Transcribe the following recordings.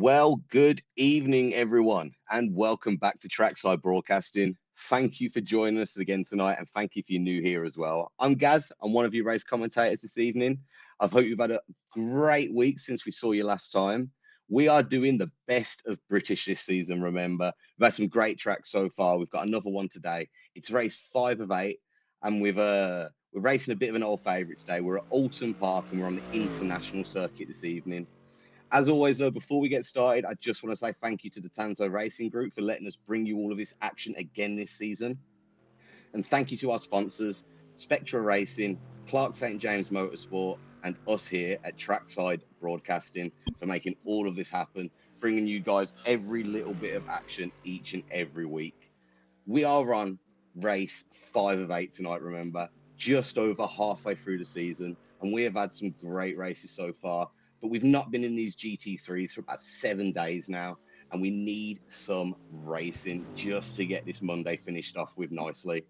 Well, good evening, everyone, and welcome back to Trackside Broadcasting. Thank you for joining us again tonight, and thank you if you're new here as well. I'm Gaz. I'm one of your race commentators this evening. I hope you've had a great week since we saw you last time. We are doing the best of British this season, remember. We've had some great tracks so far. We've got another one today. It's race 5 of 8, and we're racing a bit of an old favourite today. We're at Oulton Park, and we're on the international circuit this evening. As always, though, before we get started, I just want to say thank you to the Tanzo Racing Group for letting us bring you all of this action again this season. And thank you to our sponsors, Spectra Racing, Clark St. James Motorsport, and us here at Trackside Broadcasting for making all of this happen, bringing you guys every little bit of action each and every week. We are on race 5 of 8 tonight, remember, just over halfway through the season. And we have had some great races so far, but we've not been in these GT3s for about 7 days now. And we need some racing just to get this Monday finished off with nicely.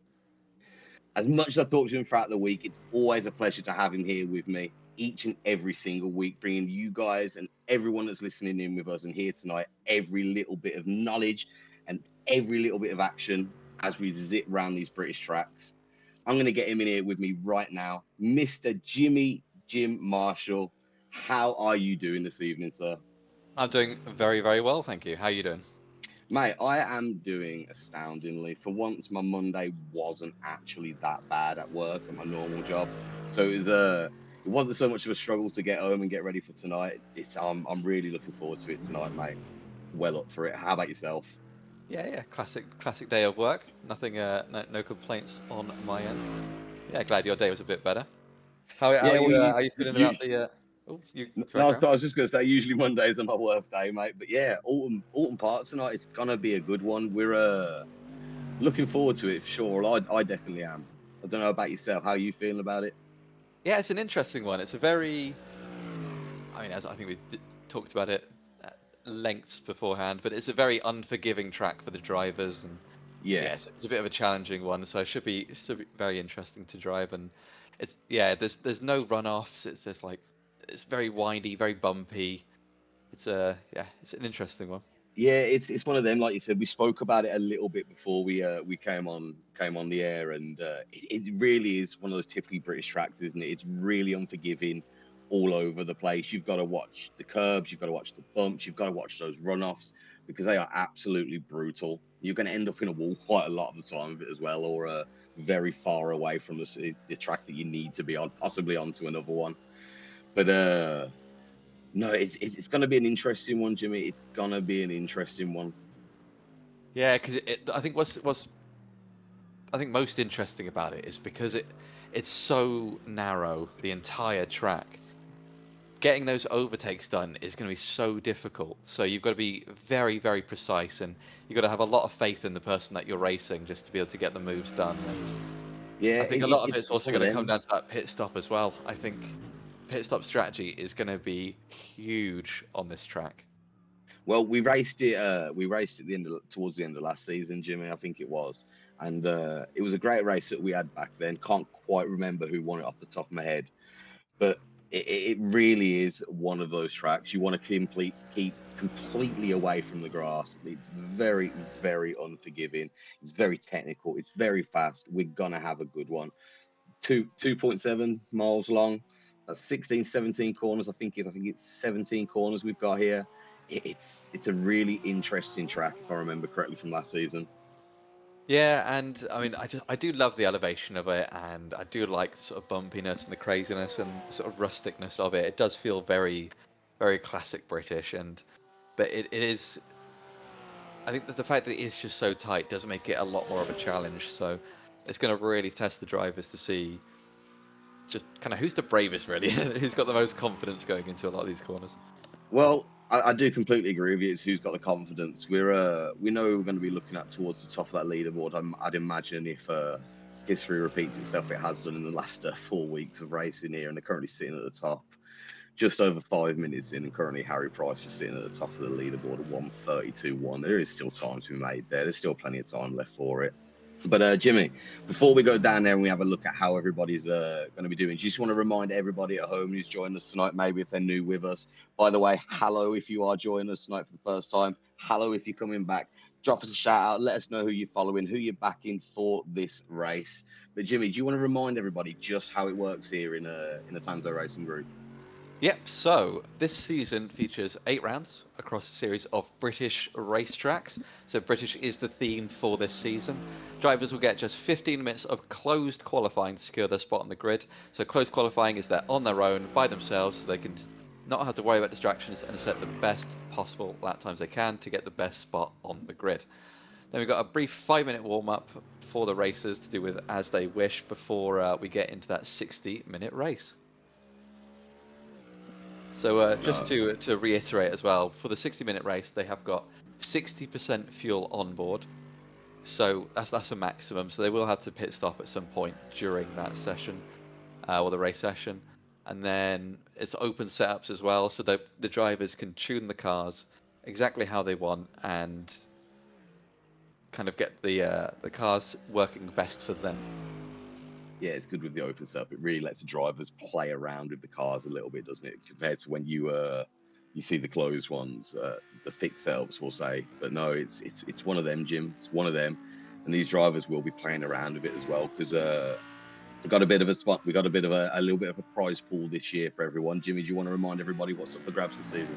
As much as I talk to him throughout the week, it's always a pleasure to have him here with me each and every single week, bringing you guys and everyone that's listening in with us and here tonight every little bit of knowledge and every little bit of action as we zip around these British tracks. I'm going to get him in here with me right now. Mr. Jim Marshall, how are you doing this evening, sir? I'm doing very, very well, thank you. How are you doing? Mate, I am doing astoundingly. For once, my Monday wasn't actually that bad at work at my normal job, so it wasn't so much of a struggle to get home and get ready for tonight. I'm really looking forward to it tonight, mate. Well up for it. How about yourself? Yeah, classic day of work. Nothing, no complaints on my end. Yeah, glad your day was a bit better. How Yeah, well, are you feeling you about the? Oh, you sorry, no, Karen. I was just going to say usually Mondays are my worst day, mate. But yeah, Autumn Park tonight. It's gonna be a good one. We're looking forward to it for sure. I definitely am. I don't know about yourself. How are you feeling about it? Yeah, it's an interesting one. It's a very, I mean, as I think we talked about it at lengths beforehand, but it's a very unforgiving track for the drivers, and Yeah. yes, it's a bit of a challenging one. So it should be very interesting to drive, and it's yeah, there's no runoffs. It's just like it's very windy, very bumpy. It's an interesting one. Yeah, it's one of them. Like you said, we spoke about it a little bit before we came on the air, and it really is one of those typically British tracks, isn't it? It's really unforgiving all over the place. You've got to watch the curbs, you've got to watch the bumps, you've got to watch those runoffs because they are absolutely brutal. You're going to end up in a wall quite a lot of the time of it as well, or very far away from the track that you need to be on, possibly onto another one. But no, it's going to be an interesting one, Jimmy. It's going to be an interesting one. Yeah, because I think what's I think most interesting about it is because it's so narrow the entire track. Getting those overtakes done is going to be so difficult. So you've got to be very, very precise, and you've got to have a lot of faith in the person that you're racing just to be able to get the moves done. And Yeah, I think a lot of it's it's also one of going to come them. down to that pit stop as well. I think pit stop strategy is going to be huge on this track. Well, we raced it. We raced it towards the end of last season, Jimmy. I think it was, and it was a great race that we had back then. Can't quite remember who won it off the top of my head, but it really is one of those tracks you want to keep completely away from the grass. It's very, very unforgiving. It's very technical. It's very fast. We're gonna have a good one. 2.7 miles long. That's 16, 17 corners. I think it's 17 corners we've got here. It's a really interesting track if I remember correctly from last season. Yeah, and I mean, I do love the elevation of it, and I do like the sort of bumpiness and the craziness and the sort of rusticness of it. It does feel very, very classic British, and but it is. I think that the fact that it is just so tight does make it a lot more of a challenge. So it's going to really test the drivers to see just kind of who's the bravest, really, who's got the most confidence going into a lot of these corners. Well, I do completely agree with you. It's who's got the confidence. We know we're going to be looking at towards the top of that leaderboard. I'd imagine if history repeats itself, it has done in the last 4 weeks of racing here, and they're currently sitting at the top, just over 5 minutes in, and currently Harry Price is sitting at the top of the leaderboard at 132.1. There is still time to be made there. There's still plenty of time left for it. But Jimmy, before we go down there and we have a look at how everybody's going to be doing, do you just want to remind everybody at home who's joining us tonight, maybe if they're new with us? By the way, hello if you are joining us tonight for the first time. Hello if you're coming back. Drop us a shout out. Let us know who you're following, who you're backing for this race. But Jimmy, do you want to remind everybody just how it works here in a Sanzo Racing Group? Yep, so this season features 8 rounds across a series of British racetracks. So British is the theme for this season. Drivers will get just 15 minutes of closed qualifying to secure their spot on the grid. So closed qualifying is they're on their own by themselves, so they can not have to worry about distractions and set the best possible lap times they can to get the best spot on the grid. Then we've got a brief 5-minute warm-up for the racers to do with as they wish before we get into that 60-minute race. So just No. to reiterate as well, for the 60-minute race, they have got 60% fuel on board. So that's a maximum. So they will have to pit stop at some point during that session, or the race session. And then it's open setups as well, so that the drivers can tune the cars exactly how they want and kind of get the cars working best for them. Yeah, it's good with the open stuff. It really lets the drivers play around with the cars a little bit, doesn't it? Compared to when you see the closed ones, the fixed setups, we'll say. But no, it's one of them, Jim. It's one of them, and these drivers will be playing around with it as well because we got a bit of a spot. We got a bit of a little bit of a prize pool this year for everyone. Jimmy, do you want to remind everybody what's up for grabs this season?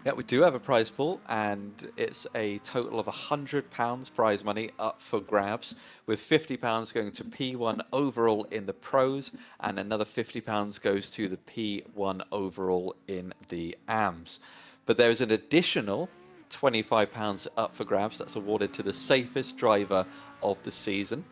Yeah, we do have a prize pool, and it's a total of £100 prize money up for grabs, with £50 going to P1 overall in the pros, and another £50 goes to the P1 overall in the AMs. But there's an additional £25 up for grabs that's awarded to the safest driver of the season.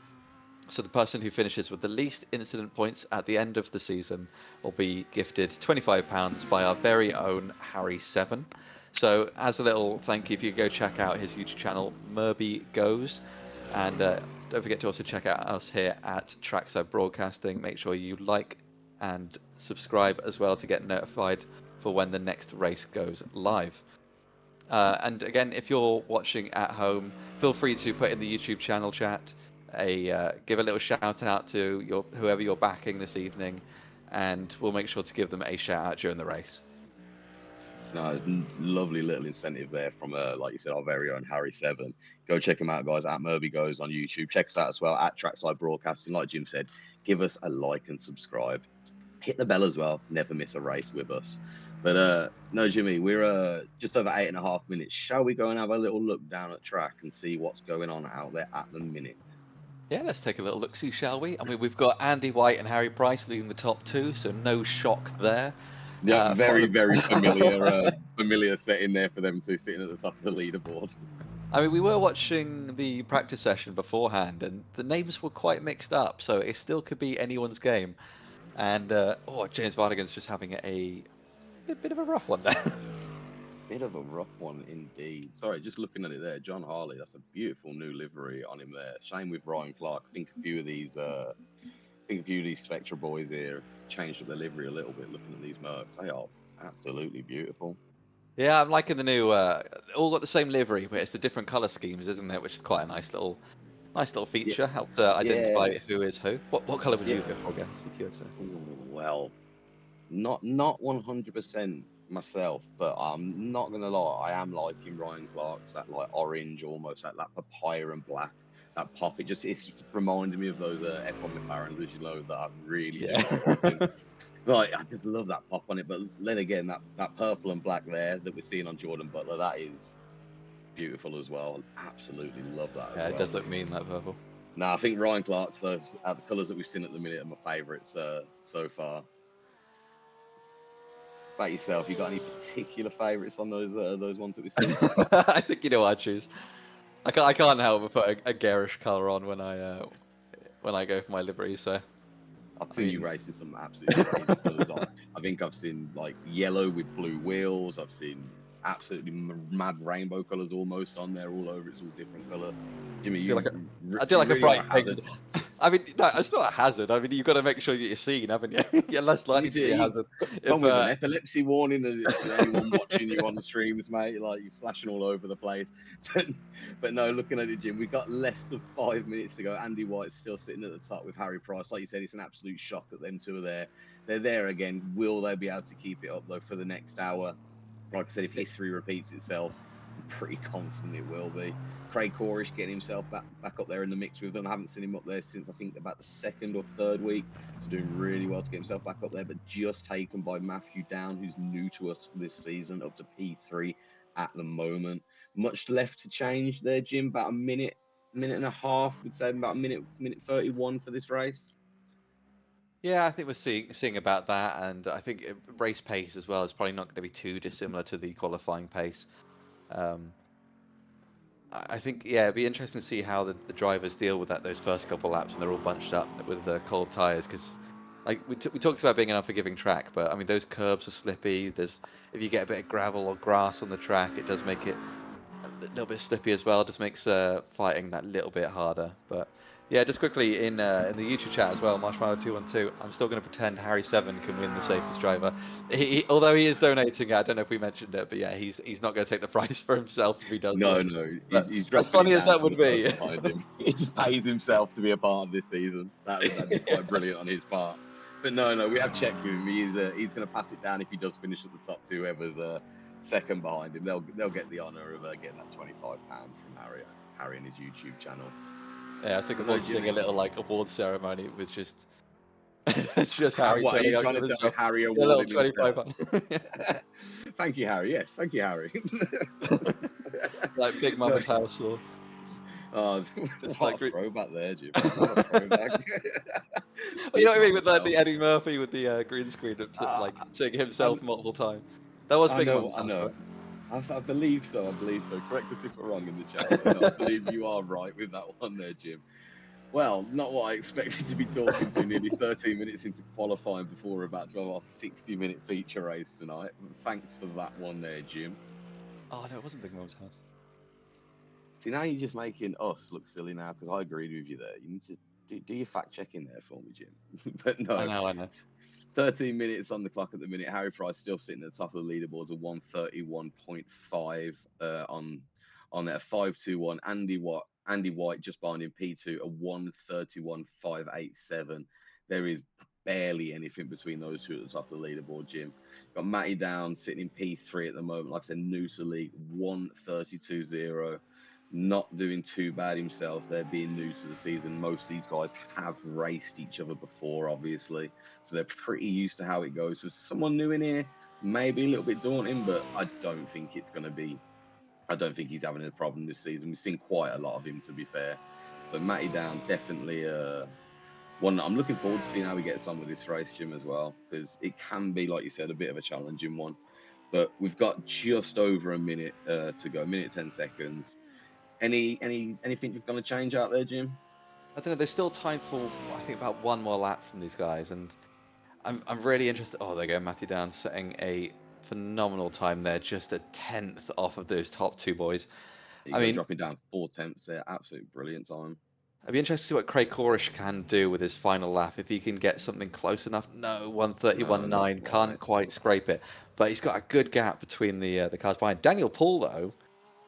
So the person who finishes with the least incident points at the end of the season will be gifted £25 by our very own Harry7. So as a little thank you, if you go check out his YouTube channel, Murby Goes, and don't forget to also check out us here at Trackside Broadcasting. Make sure you like and subscribe as well to get notified for when the next race goes live. And again, if you're watching at home, feel free to put in the YouTube channel chat give a little shout out to whoever you're backing this evening, and we'll make sure to give them a shout out during the race. No, lovely little incentive there from, like you said, our very own Harry7. Go check him out, guys, at Murby Goes on YouTube. Check us out as well at Trackside Broadcasting. Like Jim said, give us a like and subscribe. Hit the bell as well. Never miss a race with us. But no, Jimmy, we're just over 8.5 minutes. Shall we go and have a little look down at track and see what's going on out there at the minute? Yeah, let's take a little look see, shall we? I mean, we've got Andy White and Harry Price leading the top two, so no shock there. Yeah, very, Followed... very familiar setting there for them two sitting at the top of the leaderboard. I mean, we were watching the practice session beforehand, and the names were quite mixed up, so it still could be anyone's game. And James Vardigan's just having a bit of a rough one there. Bit of a rough one indeed. Sorry, just looking at it there, John Harley. That's a beautiful new livery on him there. Same with Ryan Clark. I think a few of these Spectra boys here changed up their livery a little bit. Looking at these Mercs, they are absolutely beautiful. Yeah, I'm liking the new. All got the same livery, but it's the different color schemes, isn't it? Which is quite a nice little Yeah, feature. Helps identify yeah, who is who. What color would yeah. you go for, guess, if you had to? Ooh, well, not 100% myself, but I'm not gonna lie, I am liking Ryan Clark's that like orange, almost like that papaya and black, that pop. It's just reminding me of those F1 McLarens, as you know, that I really Yeah. do love watching. Like I just love that pop on it. But then again, that purple and black there that we're seeing on Jordan Butler, that is beautiful as well. Absolutely love that as Yeah, it well. does look mean that purple. Now I think Ryan Clark's the colours that we've seen at the minute are my favourites so far. About yourself, you got any particular favourites on those ones that we've seen? I think you know what I choose. I can't help but put a garish color on when I go for my livery. So I've I seen you mean, racing some absolutely crazy colours. I think I've seen like yellow with blue wheels. I've seen absolutely mad rainbow colours almost on there all over. It's all different colour. Jimmy, do like a you I do you like a really are bright a pink. hazard. I mean, no, it's not a hazard. I mean, you've got to make sure that you're seen, haven't you? You're less likely to be a You hazard come if with an epilepsy warning for anyone watching you on the streams, mate. Like you're flashing all over the place. But, but no, looking at it, Jim, we've got less than 5 minutes to go. Andy White's still sitting at the top with Harry Price. Like you said, it's an absolute shock that them two are there. They're there again. Will they be able to keep it up though for the next hour? Like I said, if history repeats itself, I'm pretty confident it will be. Craig Corish getting himself back up there in the mix with them. I haven't seen him up there since I think about the second or third week, so doing really well to get himself back up there. But just taken by Matthew Down, who's new to us this season, up to P3 at the moment. Much left to change there, Jim. About a minute and a half. We'd say about a minute 31 for this race. Yeah, I think we're seeing about that, and I think race pace as well is probably not going to be too dissimilar to the qualifying pace. Um, I think yeah, it'd be interesting to see how the drivers deal with that those first couple laps when they're all bunched up with the cold tires, because like we talked about being an unforgiving track, but I mean those curbs are slippy. There's if you get a bit of gravel or grass on the track, it does make it a little bit slippy as well. Just makes fighting that little bit harder. But yeah, just quickly in the YouTube chat as well, Marshmallow212. I'm still going to pretend Harry7 can win the safest driver. Although he is donating, I don't know if we mentioned it, but yeah, he's not going to take the prize for himself if he does No, win. no, But he's as dropping it funny as down that to would the be, person behind him. He just pays himself to be a part of this season. That'd be quite brilliant on his part. But no, no, we have checked with him. He's going to pass it down if he does finish at the top two. Whoever's second behind him, they'll get the honour of getting that £25 from Harry and his YouTube channel. yeah, I was looking But no, forward to Jim, seeing a little like award ceremony with just it's just Harry what are turning you up trying to to tell me? himself. Harry Yeah, a little awarded himself. 25 Thank you, Harry. Yes, thank you, Harry. like Big No, Mama's house or oh, just what like a throwback there, Jim. What a throwback. you know Big what I mean with Mama's like the house. Eddie Murphy with the green screen of Uh, like seeing I, himself multiple times. That was I Big know, Mum's I house, know. right? I believe so. I believe so. Correct us if we're wrong in the chat, but no, I believe you are right with that one there, Jim. Well, not what I expected to be talking to nearly 13 minutes into qualifying before we're about to have our 60-minute feature race tonight. Thanks for that one there, Jim. Oh no, it wasn't Big Mum's house. See, now you're just making us look silly now because I agreed with you there. You need to do your fact checking there for me, Jim. But I no, know, I know. 13 minutes on the clock at the minute. Harry Price still sitting at the top of the leaderboards at 131.5 on there, 521. Andy White just behind in P2 at 131.587. There is barely anything between those two at the top of the leaderboard, Jim. Got Matty Down sitting in P3 at the moment. Like I said, new to the league, 132.0. Not doing too bad himself. They're being new to the season. Most of these guys have raced each other before, obviously. So they're pretty used to how it goes. So someone new in here, maybe a little bit daunting, but I don't think it's going to be. I don't think he's having a problem this season. We've seen quite a lot of him, to be fair. So Matty Down definitely one. I'm looking forward to seeing how he gets on with this race, Jim, as well, because it can be, like you said, a bit of a challenging one. But we've got just over a minute to go, a minute 10 seconds. Anything you're going to change out there, Jim? I don't know. There's still time for I think about one more lap from these guys, and I'm really interested. Oh, there you go, Matthew Down setting a phenomenal time there, just a tenth off of those top two boys. You I go mean, dropping down 4 tenths there. Absolute brilliant time. I'd be interested to see what Craig Corish can do with his final lap. If he can get something close enough. No, No, not 131.9 can't quite. quite scrape it. But he's got a good gap between the cars behind. Daniel Paul though,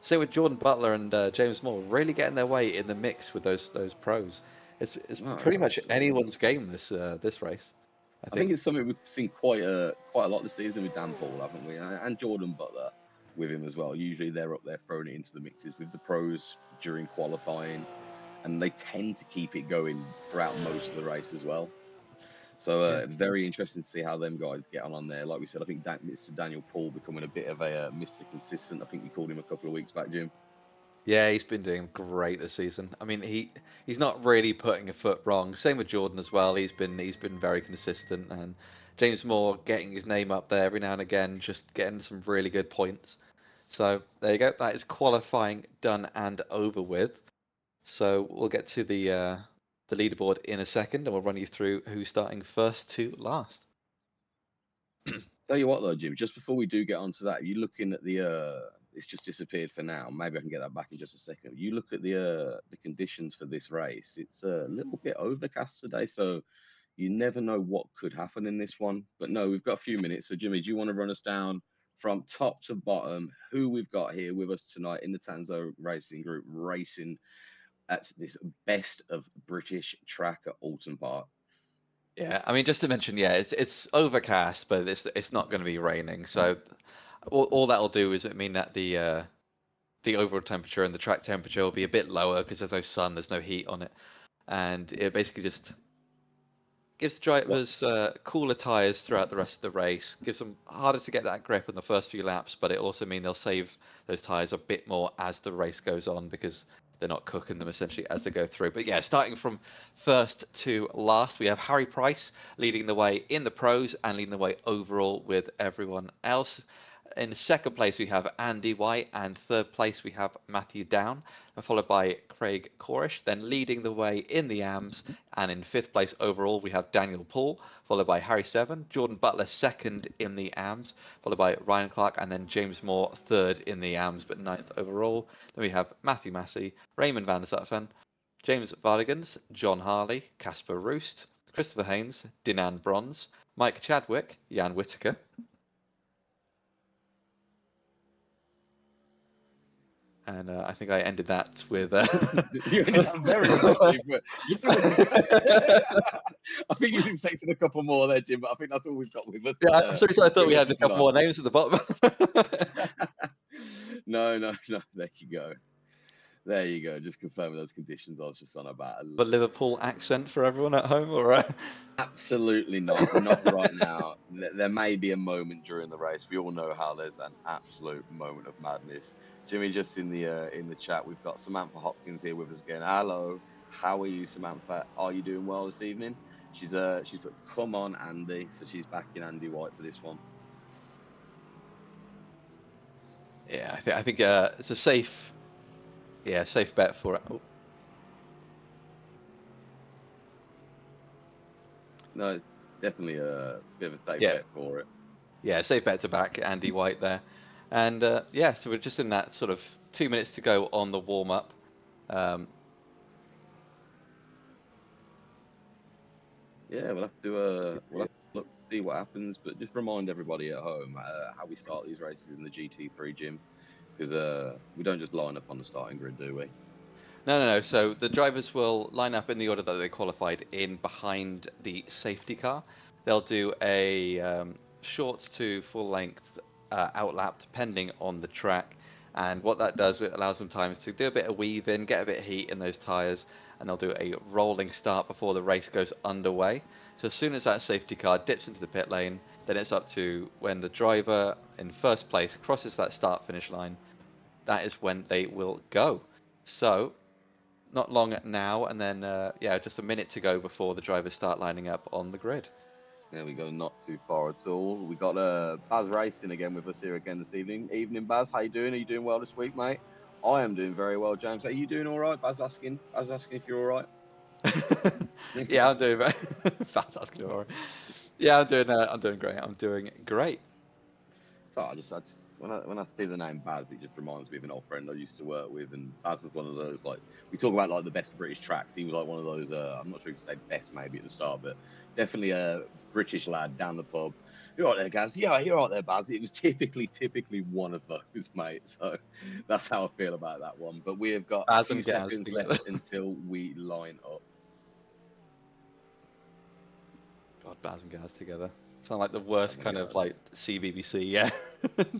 same with Jordan Butler and James Moore, really getting their way in the mix with those pros. It's No, pretty much absolutely. anyone's game this race, I I think think. it's something we've seen quite a lot this season with Dan Paul, haven't we? And Jordan Butler with him as well. Usually they're up there throwing it into the mixes with the pros during qualifying, and they tend to keep it going throughout most of the race as well. So Yeah. very interesting to see how them guys get on there. Like we said, I think Mr. Daniel Paul becoming a bit of a Mr. Consistent. I think we called him a couple of weeks back, Jim. Yeah, he's been doing great this season. I mean, he's not really putting a foot wrong. Same with Jordan as well. He's been very consistent, and James Moore getting his name up there every now and again, just getting some really good points. So there you go. That is qualifying done and over with. So we'll get to the leaderboard in a second, and we'll run you through who's starting first to last. Tell you what though, Jim, just before we do get onto that, you're looking at it's just disappeared for now. Maybe I can get that back in just a second. You look at the conditions for this race. It's a little bit overcast today, so you never know what could happen in this one. But no, we've got a few minutes. So Jimmy, do you want to run us down from top to bottom who we've got here with us tonight in the Tanzo Racing Group racing at this best of British track at Oulton Park? Yeah, I mean, just to mention, yeah, it's overcast, but it's not going to be raining. So all that'll do is it mean that the overall temperature and the track temperature will be a bit lower because there's no sun, there's no heat on it, and it basically just gives What? drivers cooler tyres throughout the rest of the race. Gives them harder to get that grip in the first few laps, but it also means they'll save those tyres a bit more as the race goes on because they're not cooking them essentially as they go through. But yeah, starting from first to last, we have Harry Price leading the way in the pros and leading the way overall with everyone else. In second place, we have Andy White, and third place, we have Matthew Down, followed by Craig Corish. Then leading the way in the AMS, and in fifth place overall, we have Daniel Paul, followed by Harry Seven, Jordan Butler second in the AMS, followed by Ryan Clark, and then James Moore third in the AMS, but ninth overall. Then we have Matthew Massey, Raymond van der Zutphen, James Vardigans, John Harley, Casper Roost, Christopher Haynes, Dinan Bronze, Mike Chadwick, Jan Whitaker. And I think I ended that with. You ended up very abruptly, but you I think he's expecting a couple more there, Jim. But I think that's all we've got Yeah, I'm sorry, so I thought we with us had for a couple tonight. more names at the bottom. No, no, no. There you go. There you go. Just confirming those conditions I was just on about. The Liverpool accent for everyone at home, all right? Absolutely not. Not right now. There may be a moment during the race. We all know how there's an absolute moment of madness. Jimmy, just in the chat, we've got Samantha Hopkins here with us again. Hello, how are you, Samantha? Are you doing well this evening? She's put come on Andy, so she's backing Andy White for this one. Yeah, I think it's a safe bet for it. Oh, No, it's definitely a bit of a safe yeah, bet for it. yeah, safe bet to back Andy White there. And yeah, so we're just in that sort of 2 minutes to go on the warm up. Um, Yeah, we'll have to look see what happens, but just remind everybody at home how we start these races in the GT3 gym because we don't just line up on the starting grid, do we? no. So the drivers will line up in the order that they qualified in behind the safety car. They'll do a short to full length outlap depending on the track. And what that does, it allows them time to do a bit of weaving, get a bit of heat in those tyres, and they'll do a rolling start before the race goes underway. So as soon as that safety car dips into the pit lane, then it's up to when the driver in first place crosses that start finish line. That is when they will go. So not long now, and then yeah, just a minute to go before the drivers start lining up on the grid. There we go, not too far at all. We got Baz Racing again with us here again this evening. Evening, Baz. How you doing? Are you doing well this week, mate? I am doing very well, James. Are you doing all right? Baz asking. Baz asking if you're all right. Yeah, I'm doing fantastic. Yeah, I'm doing great. I'm doing great. So I just when I see the name Baz, it just reminds me of an old friend I used to work with, and Baz was one of those like we talk about like the best British tracks. He was like one of those. I'm not sure if you say best maybe at the start, but definitely a British lad down the pub. You're right there, Gaz. Yeah, you're right there, Baz. It was typically one of those, mate. So that's how I feel about that one. But we have got a Baz few and Gaz seconds together. left until we line up. God, Baz and Gaz together. Sound like the worst Baz and kind of Gaz. like CBBC, yeah,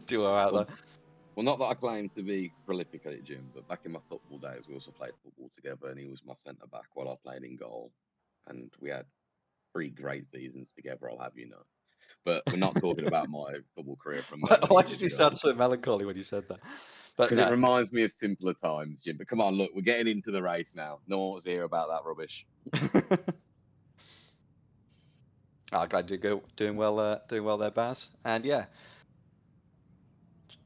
duo out Well, there. Well, not that I claim to be prolific at it, Jim, but back in my football days, we also played football together, and he was my centre back while I played in goal, and we had three great seasons together. I'll have you know. But we're not talking about my football career from many Why did years you ago sound so melancholy when you said that? But because it no. reminds me of simpler times, Jim. But come on, look, we're getting into the race now. No one wants to hear about that rubbish. Ah, glad you're doing well there, Baz. And yeah,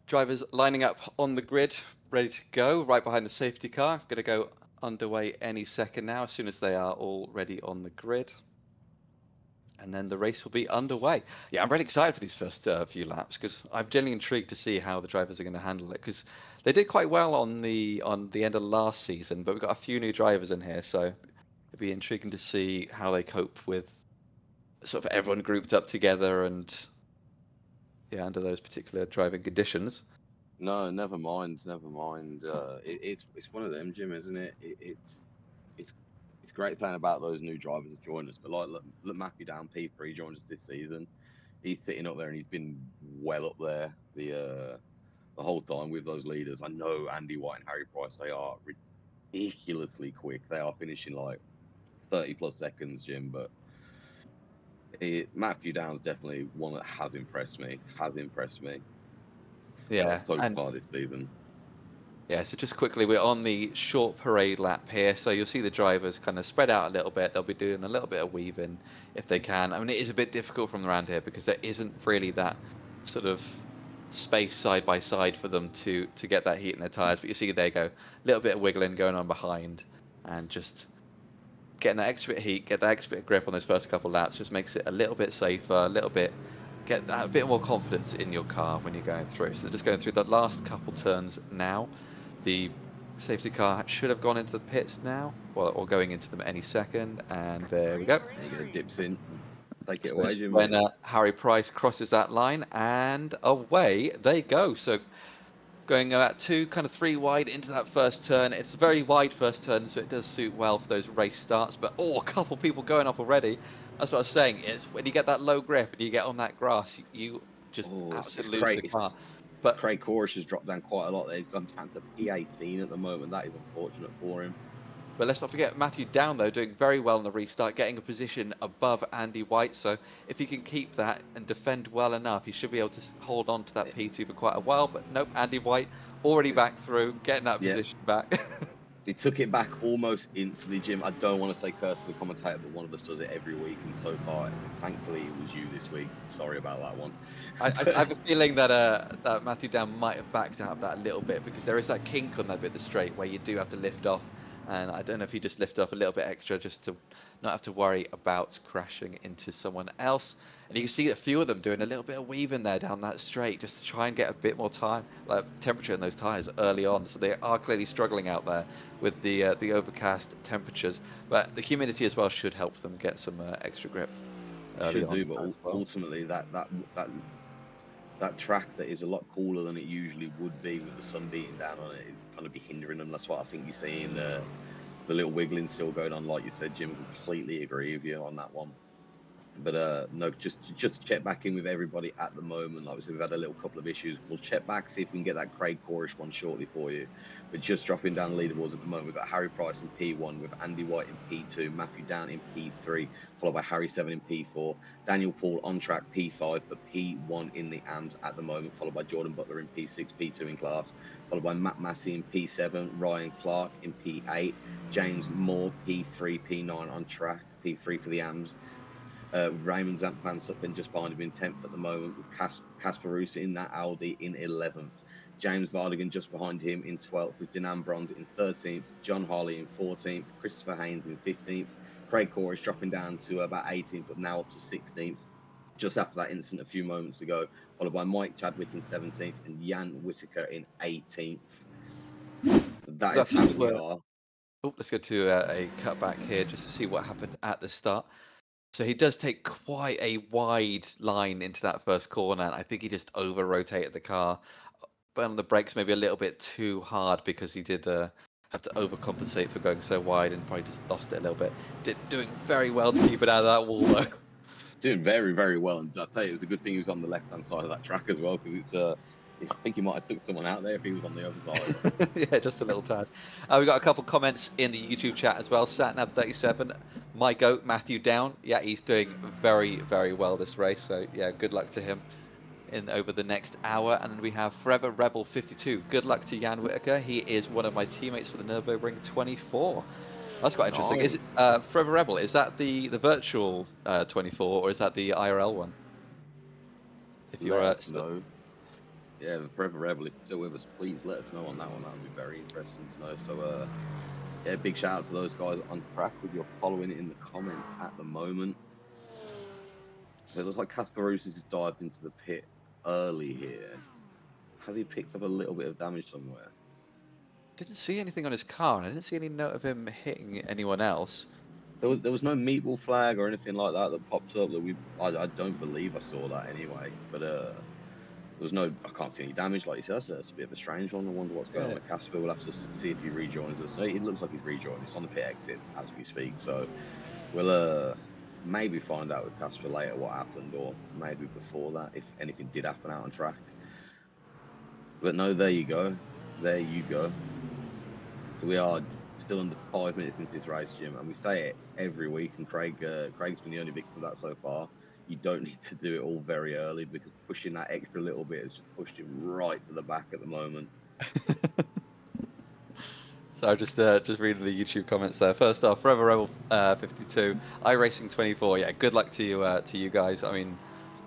drivers lining up on the grid, ready to go, right behind the safety car. Going to go underway any second now, as soon as they are all ready on the grid. and then the race will be underway. Yeah, I'm really excited for these first few laps because I'm genuinely intrigued to see how the drivers are going to handle it because they did quite well on the end of last season, but we've got a few new drivers in here, so it'd be intriguing to see how they cope with sort of everyone grouped up together and yeah, under those particular driving conditions. No, never mind, never mind. It's one of them, Jim, isn't it? It's it's great playing about those new drivers that join us, but like look Matthew Down, P3 joined us this season. He's sitting up there and he's been well up there the whole time with those leaders. I know Andy White and Harry Price, they are ridiculously quick. They are finishing like 30 plus seconds, Jim. But Matthew Down's definitely one that has impressed me. Has impressed me Yeah, so and far this season. yeah, so just quickly, we're on the short parade lap here, so you'll see the drivers kind of spread out a little bit. They'll be doing a little bit of weaving if they can. I mean, it is a bit difficult from around here because there isn't really that sort of space side by side for them to get that heat in their tires. But you see there you go, a little bit of wiggling going on behind, and just getting that extra bit of heat, get that extra bit of grip on those first couple laps just makes it a little bit safer, a little bit get that a bit more confidence in your car when you're going through. So just going through the last couple turns now. The safety car should have gone into the pits now, or going into them any second, and there we go. There you go, dips in. Take it So this away, is Jimmy. when Harry Price crosses that line, and away they go. So going about two, kind of three wide into that first turn. It's a very wide first turn, so it does suit well for those race starts. But oh, a couple people going off already. That's what I was saying. Is when you get that low grip and you get on that grass, you just Oh, it's absolutely lose Craig. the car. It's But Craig Corish has dropped down quite a lot there. He's gone down to P18 at the moment. That is unfortunate for him. But let's not forget Matthew Down, though, doing very well in the restart, getting a position above Andy White. So if he can keep that and defend well enough, he should be able to hold on to that P2 for quite a while. But nope, Andy White already It's, back through, getting that yeah, position back. he took it back almost instantly, Jim. I don't want to say curse to the commentator, but one of us does it every week, and so far, thankfully, it was you this week. Sorry about that one. I have a feeling that that Matthew Down might have backed out of that a little bit because there is that kink on that bit of the straight where you do have to lift off, and I don't know if he just lifted off a little bit extra just to not have to worry about crashing into someone else. And you can see a few of them doing a little bit of weaving there down that straight just to try and get a bit more time, like temperature in those tires early on. So they are clearly struggling out there with the overcast temperatures, but the humidity as well should help them get some extra grip early Should on do, but as well. ultimately, that track that is a lot cooler than it usually would be with the sun beating down on it is going to be hindering them. That's what I think you're seeing. The little wiggling still going on, like you said, Jim. Completely agree with you on that one. But no, just to check back in with everybody at the moment. Like I said, we've had a little couple of issues. We'll check back, see if we can get that Craig Corish one shortly for you. But just dropping down the leaderboards at the moment, we've got Harry Price in P1 with Andy White in P2, Matthew Down in P3, followed by Harry 7 in P4, Daniel Paul on track P5, but P1 in the AMS at the moment, followed by Jordan Butler in P6, P2 in class, followed by Matt Massey in P7, Ryan Clark in P8, James Moore P3, P9 on track, P3 for the AMS. Raymond Van Sutten just behind him in 10th at the moment, with Casper Rusa in that Audi in 11th. James Vardigan just behind him in 12th, with Denan Bronze in 13th, John Harley in 14th, Christopher Haynes in 15th. Craig Core is dropping down to about 18th, but now up to 16th. Just after that incident a few moments ago, followed by Mike Chadwick in 17th and Jan Whitaker in 18th. That Got is a how few we are. Oh, let's go to a cutback here just to see what happened at the start. So he does take quite a wide line into that first corner. I think he just over rotated the car, but on the brakes maybe a little bit too hard because he did have to overcompensate for going so wide and probably just lost it a little bit. Doing very well to keep it out of that wall though. Doing very, very well. And I tell you, it was a good thing he was on the left hand side of that track as well, because I think he might have took someone out there if he was on the other side. Yeah, just a little tad. We got a couple comments in the YouTube chat as well. Satnab37, my goat Matthew Down. Yeah, he's doing very, very well this race. So yeah, good luck to him in over the next hour. And we have Forever Rebel 52. Good luck to Jan Whitaker. He is one of my teammates for the Nürburgring 24. That's quite interesting. Is Nice. it Forever Rebel? Is that the virtual 24 or is that the IRL one? If you're Let us still know. Yeah, the Forever Rebel, if you're still with us, please let us know on that one. That would be very interesting to know. So, yeah, big shout out to those guys on track with your following in the comments at the moment. It looks like Kasparusis has dived into the pit early here. Has he picked up a little bit of damage somewhere? Didn't see anything on his car, and I didn't see any note of him hitting anyone else. There was no meatball flag or anything like that that popped up that I don't believe I saw that anyway. But there was no, I can't see any damage like you said. That's a bit of a strange one. I wonder what's going on Yeah. with Casper. We'll have to see if he rejoins us. It looks like he's rejoined. It's on the pit exit as we speak. So we'll maybe find out with Casper later what happened, or maybe before that if anything did happen out on track. But no, there you go. There you go. So we are still under 5 minutes into this race, Jim, and we say it every week. And Craig's been the only victim of that so far. You don't need to do it all very early because pushing that extra little bit has just pushed him right to the back at the moment. So I'm just reading the YouTube comments there. First off, Forever Rebel 52, iRacing 24. Yeah, good luck to you guys. I mean,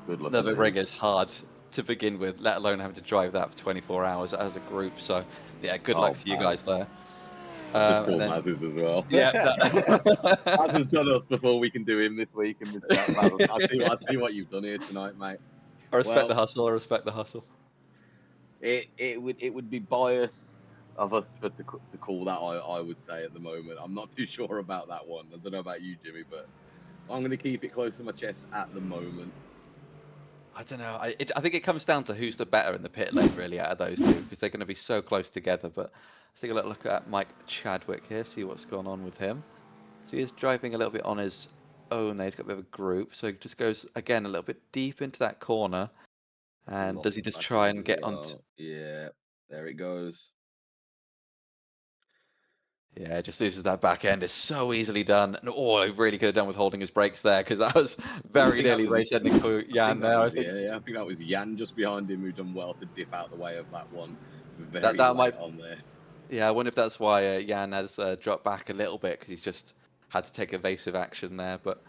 Good luck the ring indeed. is hard to begin with, let alone having to drive that for 24 hours as a group. So yeah, good luck Oh, to you pal. guys there. Good And call, then Mazes, as well. yeah, Maz has done us before we can do him this week in the chat battle. I see what you've done here tonight, mate. I respect the Well, hustle. I respect the hustle. it would be biased of us to call that. I would say at the moment. I'm not too sure about that one. I don't know about you, Jimmy, but I'm going to keep it close to my chest at the moment. I don't know. I think it comes down to who's the better in the pit lane, really, out of those two, because they're going to be so close together. But let's take a look at Mike Chadwick here, see what's going on with him. So he's driving a little bit on his own there. He's got a bit of a group, so he just goes again a little bit deep into that corner. Has he And does lost he the just back try end and as get on? well? Yeah, there it goes. Yeah, just loses that back end. It's so easily done. And oh, he really could have done with holding his brakes there because that was I very think that nearly was race ending for I think Jan that there. I was think yeah. I think that was Jan just behind him who done well to dip out the way of that one that very that late might. on there. Yeah, I wonder if that's why Jan has dropped back a little bit because he's just had to take evasive action there. But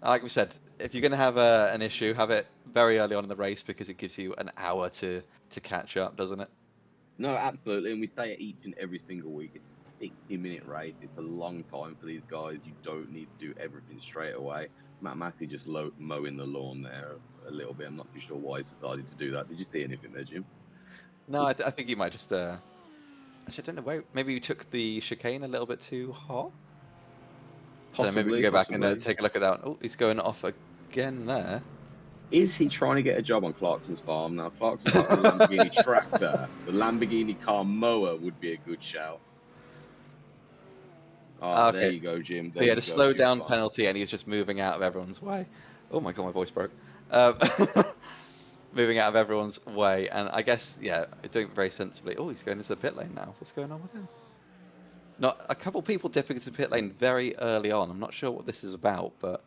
like we said, if you're going to have an issue, have it very early on in the race because it gives you an hour to catch up, doesn't it? No, absolutely. And we say it each and every single week. It's a 60-minute race. It's a long time for these guys. You don't need to do everything straight away. Matt Massey just mowing the lawn there a little bit. I'm not too sure why he's decided to do that. Did you see anything there, Jim? No, I think he might just. Actually, I don't know. Maybe you took the chicane a little bit too hot. Don't know. Maybe we can Possibly, go back and possibly. take a look at that. Oh, he's going off again there. Is he trying to get a job on Clarkson's farm? Now, Clarkson's got the Lamborghini tractor. The Lamborghini car mower would be a good shout. Ah, there Okay, you go, Jim. so There he had a you go, slow Jim down Farmer. penalty, and he was just moving out of everyone's way. Oh my god, my voice broke. Um, moving out of everyone's way, and I guess yeah, doing it very sensibly. Oh, he's going into the pit lane now. What's going on with him? Not a couple people dipping into the pit lane very early on. I'm not sure what this is about, but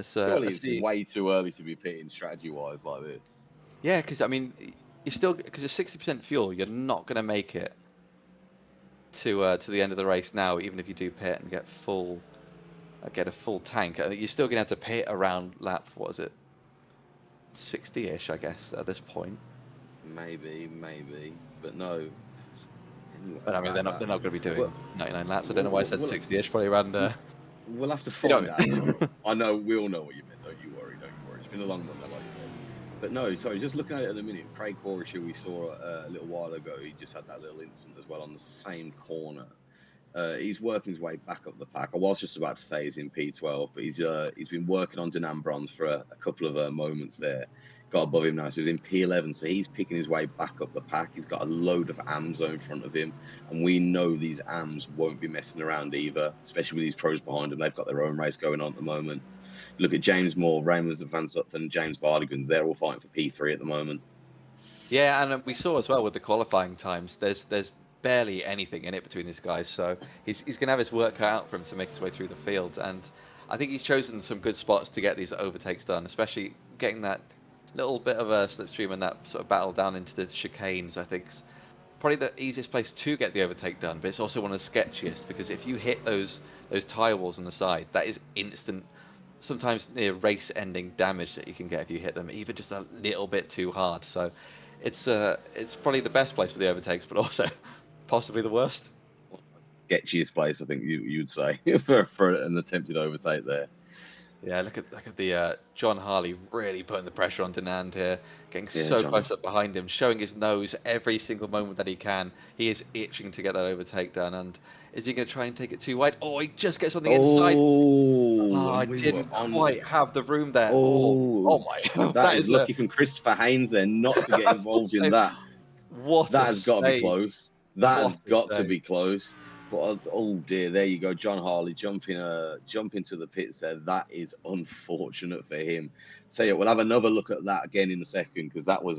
Surely let's it's see. way too early to be pitting strategy-wise like this. Yeah, because I mean, you're still because it's 60% fuel. You're not going to make it to the end of the race now, even if you do pit and get a full tank. You're still going to have to pit around lap. What is it? 60-ish, I guess, at this point. Maybe, but no. But Anyway, I mean, that they're that not going to be well, doing 99 laps. I don't we'll, know why I we'll, said we'll 60-ish. Probably around. we'll have to You know find what I out, Jimmy. mean? I know we all know what you meant. Don't you worry. Don't you worry. It's been a long Monday, like you said. But no, sorry. Just looking at it at the minute, Craig Corrish, who we saw a little while ago, he just had that little incident as well on the same corner. He's working his way back up the pack. I was just about to say he's in P12, but he's been working on Denan Bronze for a couple of moments there. Got above him now, so he's in P11. So he's picking his way back up the pack. He's got a load of AMs in front of him, and we know these AMs won't be messing around either, especially with these pros behind them. They've got their own race going on at the moment. Look at James Moore, Raymond Van Zutphen, James Vardigans. They're all fighting for P3 at the moment. Yeah, and we saw as well with the qualifying times. There's barely anything in it between these guys, so he's going to have his work cut out for him to make his way through the field. And I think he's chosen some good spots to get these overtakes done, especially getting that little bit of a slipstream and that sort of battle down into the chicanes. I think probably the easiest place to get the overtake done, but it's also one of the sketchiest because if you hit those tire walls on the side, that is instant, sometimes near race-ending damage that you can get if you hit them, even just a little bit too hard. So it's probably the best place for the overtakes, but also possibly the worst. Sketchiest place, I think you'd say, for an attempted overtake there. Yeah, look at the John Harley really putting the pressure on Denand here, getting Yeah, so John. close up behind him, showing his nose every single moment that he can. He is itching to get that overtake done, and is he going to try and take it too wide? Oh, he just gets on the inside. Oh, Oh, I and we were didn't on. quite have the room there. Oh, Oh, oh my, that that is is a lucky from Christopher Haynes there not to get involved in save. that. What That a has got to be save! close. That has What a got to save! be close. But oh dear, there you go, John Harley jumping to the pits there. That is unfortunate for him. Tell you, we'll have another look at that again in a second because that was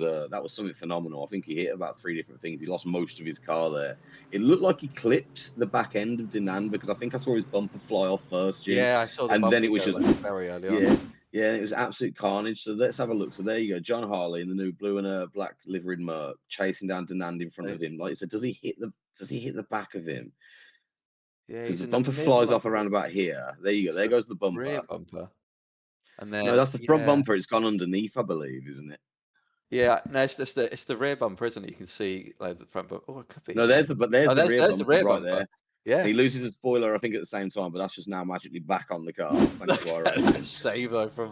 something phenomenal. I think he hit about three different things. He lost most of his car there. It looked like he clipped the back end of Dinan because I think I saw his bumper fly off first, Jim, Yeah, I saw the and then bumper it was go just like very early on. yeah, yeah, and it was absolute carnage. So let's have a look. So there you go, John Harley in the new blue and black liveried Merc chasing down Denand in front of him. Like I said, does he hit the back of him? Yeah, Because he's the in the bumper middle flies of off around about here. There you go. There the goes the rear bumper. bumper, and No, then that's the front yeah. bumper. It's gone underneath, I believe, isn't it? Yeah, no, it's the rear bumper, isn't it? You can see like the front bumper. Oh, it could be No, again. there's Oh, the rear there's the bumper rear right bumper. there. And Yeah. he loses a spoiler, I think, at the same time, but that's just now magically back on the car, thanks Look to at that iRacing. save though from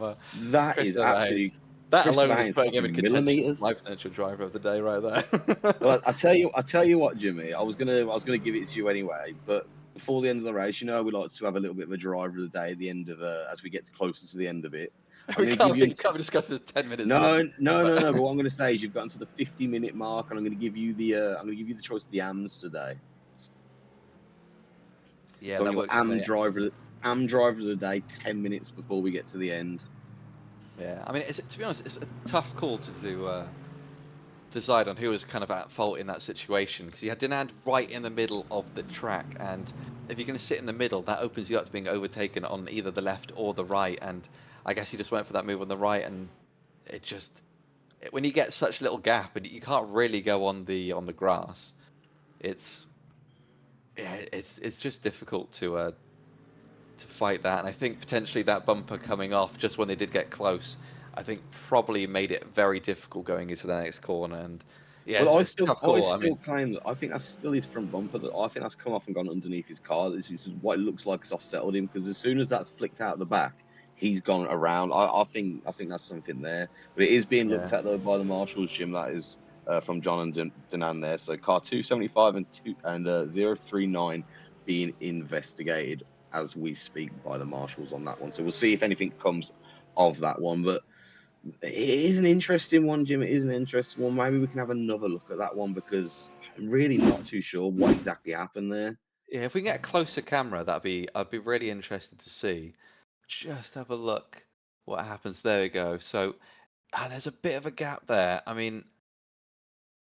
That is Christopher absolutely Hayes. That Christopher alone is Haynes putting him in talking contention as millimeters. my potential driver of the day right there. Well, I tell you what, Jimmy. I was gonna give it to you anyway. But before the end of the race, we like to have a little bit of a driver of the day at the end of as we get closer to the end of it. I'm we gonna give can't you we can't discuss this 10 minutes in. no, no, no, no. But But what I'm gonna say is you've gotten to the 50-minute mark, and I'm gonna give you the choice of the AMs today. yeah, So on that your works for me. AM driver of the day, 10 minutes before we get to the end. Yeah, I mean, to be honest, it's a tough call to decide on who was kind of at fault in that situation because you had Dinand right in the middle of the track, and if you're going to sit in the middle, that opens you up to being overtaken on either the left or the right. And I guess he just went for that move on the right, and it just when you get such little gap and you can't really go on the grass, it's yeah, it's just difficult to fight that. And I think potentially that bumper coming off just when they did get close, I think probably made it very difficult going into the next corner. And yeah, Well, I it's a still, tough I call. I still mean, claim that I think that's still his front bumper. That I think that's come off and gone underneath his car. This is what it looks like. It's off settled him because as soon as that's flicked out the back, he's gone around. I think that's something there. But it is being yeah. looked at though by the marshals, Jim. That is from John and Danan there. So car 275 and 039 being investigated as we speak by the marshals on that one. So we'll see if anything comes of that one. But it is an interesting one, Jim. It is an interesting one. Maybe we can have another look at that one because I'm really not too sure what exactly happened there. Yeah, if we can get a closer camera, I'd be really interested to see. Just have a look what happens. There we go. So there's a bit of a gap there. I mean,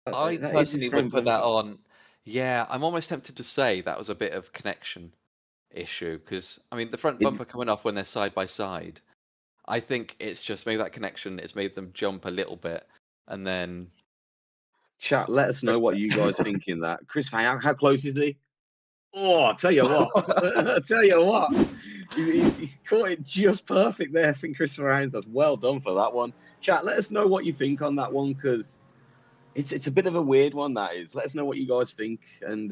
I That is his personally would front put that bumper. on. Yeah, I'm almost tempted to say that was a bit of connection issue because I mean the front It, bumper coming off when they're side by side. I think it's just maybe that connection. It's made them jump a little bit, and then chat, let us know press what you guys it. think in that. Chris, how close is he? Oh, I tell you what. I tell you what. He's caught it just perfect there. I think Christopher Hines, that's well done for that one. Chat, let us know what you think on that one because it's a bit of a weird one, that is. Let us know what you guys think and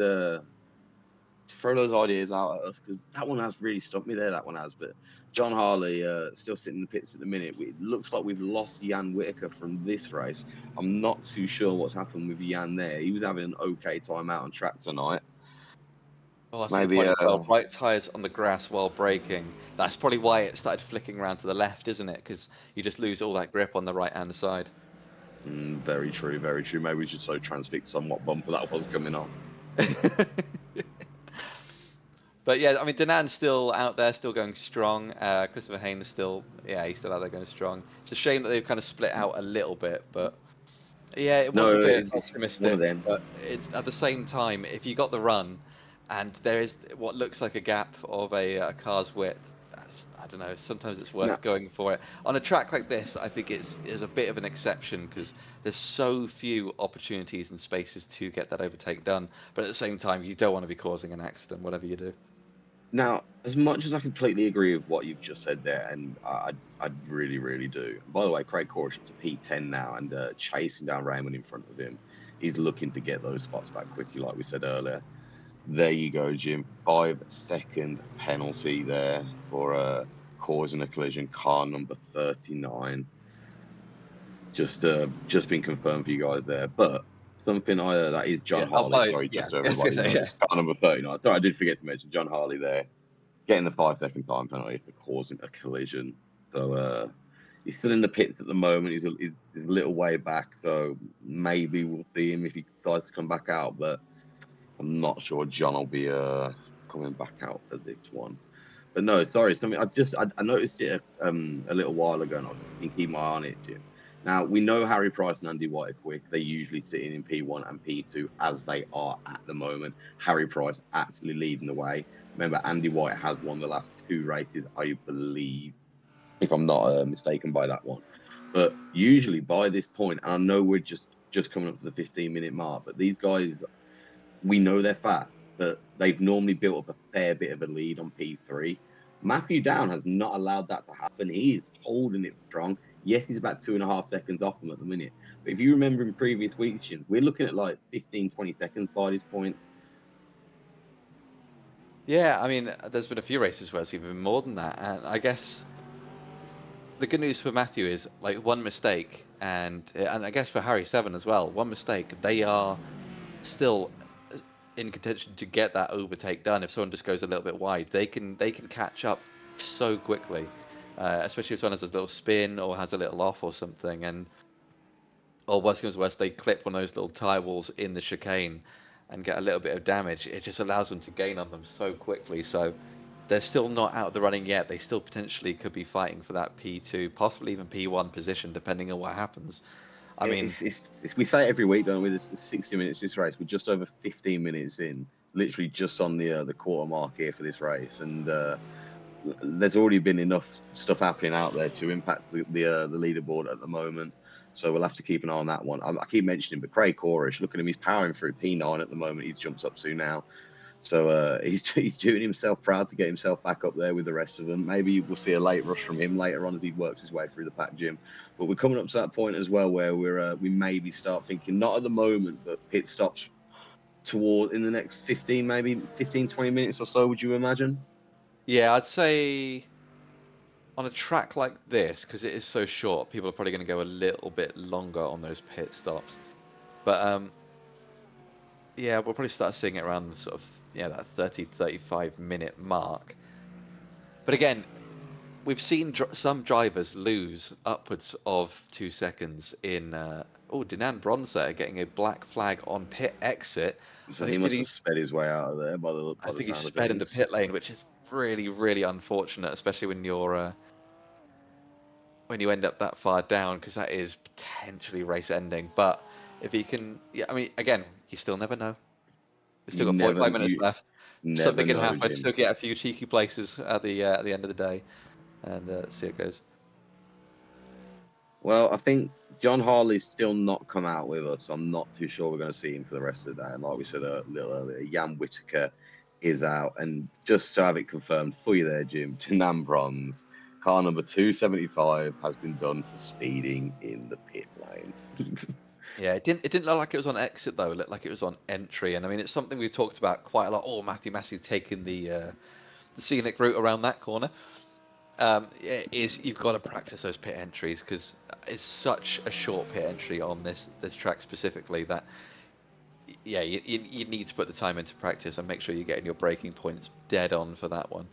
throw those ideas out at us because that one has really stumped me there. That one has. But John Harley still sitting in the pits at the minute. It looks like we've lost Jan Whitaker from this race. I'm not too sure what's happened with Jan there. He was having an okay time out on track tonight. Oh, that's a good Maybe point as well. Bright tyres on the grass while braking. That's probably why it started flicking around to the left, isn't it? Because you just lose all that grip on the right-hand side. very true, very true. Maybe we should so transfix on what bumper that was coming off. But yeah, I mean, Danan's still out there, still going strong. Christopher Haynes still, yeah, he's still out there going strong. It's a shame that they've kind of split out a little bit, but yeah, it was a No, bit it's one of optimistic. them. But it's at the same time, if you got the run, and there is what looks like a gap of a car's width, I don't know. Sometimes it's No, worth going for it on a track like this. I think it's is a bit of an exception because there's so few opportunities and spaces to get that overtake done. But at the same time, you don't want to be causing an accident, whatever you do. now, as much as I completely agree with what you've just said there, and I really, really do. By the way, Craig Corrish up to P10 now and chasing down Raymond in front of him. He's looking to get those spots back quickly, like we said earlier. There you go, Jim. 5-second penalty there for causing a collision, car number 39. Just been confirmed for you guys there. But something that is John Yeah. Harley. Sorry, Yeah. just so I was gonna everybody say, yeah. knows, car number 39. Sorry, I did forget to mention John Harley there, getting the 5 second time penalty for causing a collision. So he's still in the pits at the moment. He's a little way back, so maybe we'll see him if he decides to come back out. But I'm not sure John will be coming back out for this one. But no, sorry, something I noticed it a little while ago, and I've been keeping my eye on it, Jim. Now we know Harry Price and Andy White are quick. They usually sit in P1 and P2 as they are at the moment. Harry Price actually leading the way. Remember, Andy White has won the last two races, I believe, if I'm not mistaken by that one. But usually by this point, and I know we're just coming up to the 15-minute mark, but these guys, we know they're fast, but they've normally built up a fair bit of a lead on P3. Matthew Down has not allowed that to happen. He is holding it strong. Yes, he's about 2.5 seconds off them at the minute. But if you remember in previous weeks, Jim, we're looking at like 15, 20 seconds by this point. Yeah, I mean, there's been a few races where it's even more than that, and I guess the good news for Matthew is like one mistake, and I guess for Harry Seven as well, one mistake, they are still in contention to get that overtake done. If someone just goes a little bit wide, they can catch up so quickly, especially if someone has a little spin or has a little off or something, and or worst comes worst, they clip one of those little tire walls in the chicane and get a little bit of damage. It just allows them to gain on them so quickly. So they're still not out of the running yet. They still potentially could be fighting for that P2, possibly even P1 position, depending on what happens. I mean, We say it every week, don't we? This is 60 minutes this race. We're just over 15 minutes in, literally just on the quarter mark here for this race, and there's already been enough stuff happening out there to impact the leaderboard at the moment. So we'll have to keep an eye on that one. I keep mentioning, but Craig Corish, look at him, he's powering through P9 at the moment. He jumps up to now. So he's doing himself proud to get himself back up there with the rest of them. Maybe we'll see a late rush from him later on as he works his way through the pack, Jim. But we're coming up to that point as well where we maybe start thinking, not at the moment, but pit stops toward in the next 15, maybe 15, 20 minutes or so, would you imagine? yeah, I'd say on a track like this, because it is so short, people are probably going to go a little bit longer on those pit stops. But yeah, we'll probably start seeing it around the sort of that 30-35 minute mark. But again, we've seen some drivers lose upwards of 2 seconds in. Oh, Dinan Bronze there getting a black flag on pit exit. I So he think did must have he? sped his way out of there I by the think he sound of sped into things. pit lane, which is really, really unfortunate, especially when you end up that far down, because that is potentially race ending. But if he can, yeah, I mean, again, you still never know. We've still got 45 minutes You left. never Something can know, happen. Jim. Still get a few cheeky places at the end of the day, and see how it goes. Well, I think John Harley's still not come out with us. I'm not too sure we're going to see him for the rest of the day. And like we said a little earlier, Jan Whitaker is out. And just to have it confirmed for you there, Jim, Tanan Bronze, car number 275 has been done for speeding in the pit lane. Yeah, it didn't look like it was on exit though. It looked like it was on entry, and I mean it's something we've talked about quite a lot. Oh, Matthew Massey taking the scenic route around that corner. Is you've got to practice those pit entries because it's such a short pit entry on this track specifically that yeah you need to put the time into practice and make sure you're getting your braking points dead on for that one.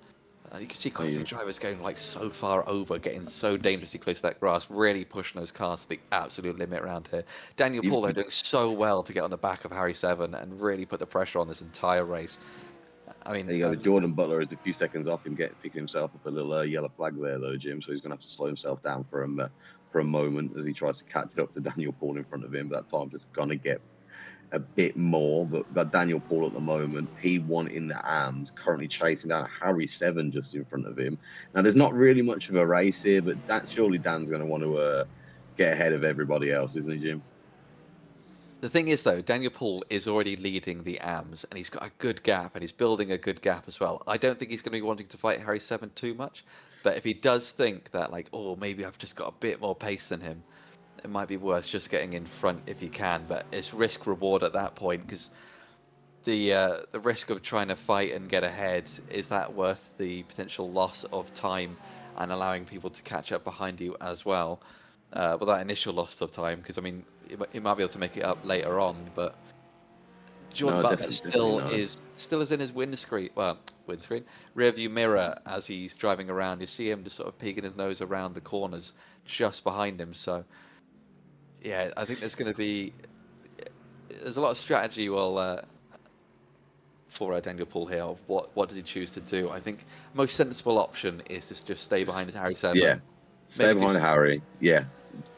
You can see quite a few You, drivers going like so far over, getting so dangerously close to that grass, really pushing those cars to the absolute limit around here. Daniel you've, Paul, they're doing so well to get on the back of Harry Seven and really put the pressure on this entire race. I there mean, you go. Jordan Butler is a few seconds off him picking himself up a little yellow flag there, though, Jim. So he's going to have to slow himself down for a moment as he tries to catch up to Daniel Paul in front of him. But that time just going to get a bit more, but got Daniel Paul at the moment. P1 in the AMs, currently chasing down Harry Seven just in front of him. Now, there's not really much of a race here, but surely Dan's going to want to get ahead of everybody else, isn't he, Jim? the thing is though, Daniel Paul is already leading the AMs and he's got a good gap and he's building a good gap as well. I don't think he's going to be wanting to fight Harry Seven too much, but if he does think that like, oh, maybe I've just got a bit more pace than him, it might be worth just getting in front if he can. But it's risk reward at that point because the risk of trying to fight and get ahead, is that worth the potential loss of time? and allowing people to catch up behind you as well. But that initial loss of time, because I mean, it might be able to make it up later on, but Jordan No, Butler definitely no. still is in his windscreen, rear view mirror as he's driving around. You see him just sort of peeking his nose around the corners just behind him. So yeah, I think there's a lot of strategy for Daniel Paul here of what does he choose to do. I think most sensible option is to just stay behind his Harry Yeah, 7, stay maybe do behind Harry. Yeah,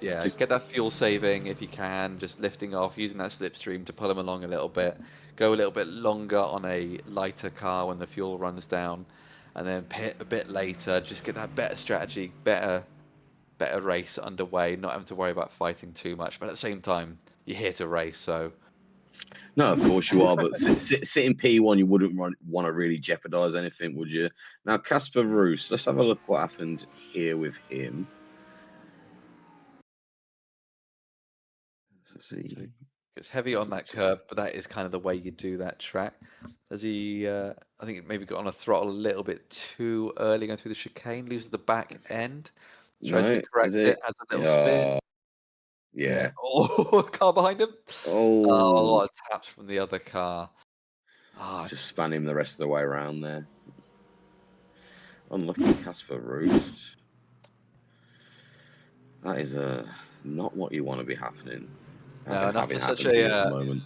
yeah, just get that fuel saving if you can, just lifting off, using that slipstream to pull him along a little bit. Go a little bit longer on a lighter car when the fuel runs down, and then pit a bit later. Just get that better strategy, better race underway. Not having to worry about fighting too much, but at the same time, you're here to race, so no, of course you are. But sitting P1, you wouldn't want to really jeopardize anything, would you? Now, Casper Roos, let's have a look what happened here with him. Let's so see. it's heavy on that curb, but that is kind of the way you do that track. As he, I think maybe got on a throttle a little bit too early going through the chicane, loses the back end. Tries to No, is correct it, it? has a little spin. Yeah, Yeah. yeah. Oh, car behind him. Oh, a Oh, lot of taps from the other car. Ah, just span him the rest of the way around there. Unlucky Casper Roos. That is not what you want to be no, and after having such happen to you at the moment.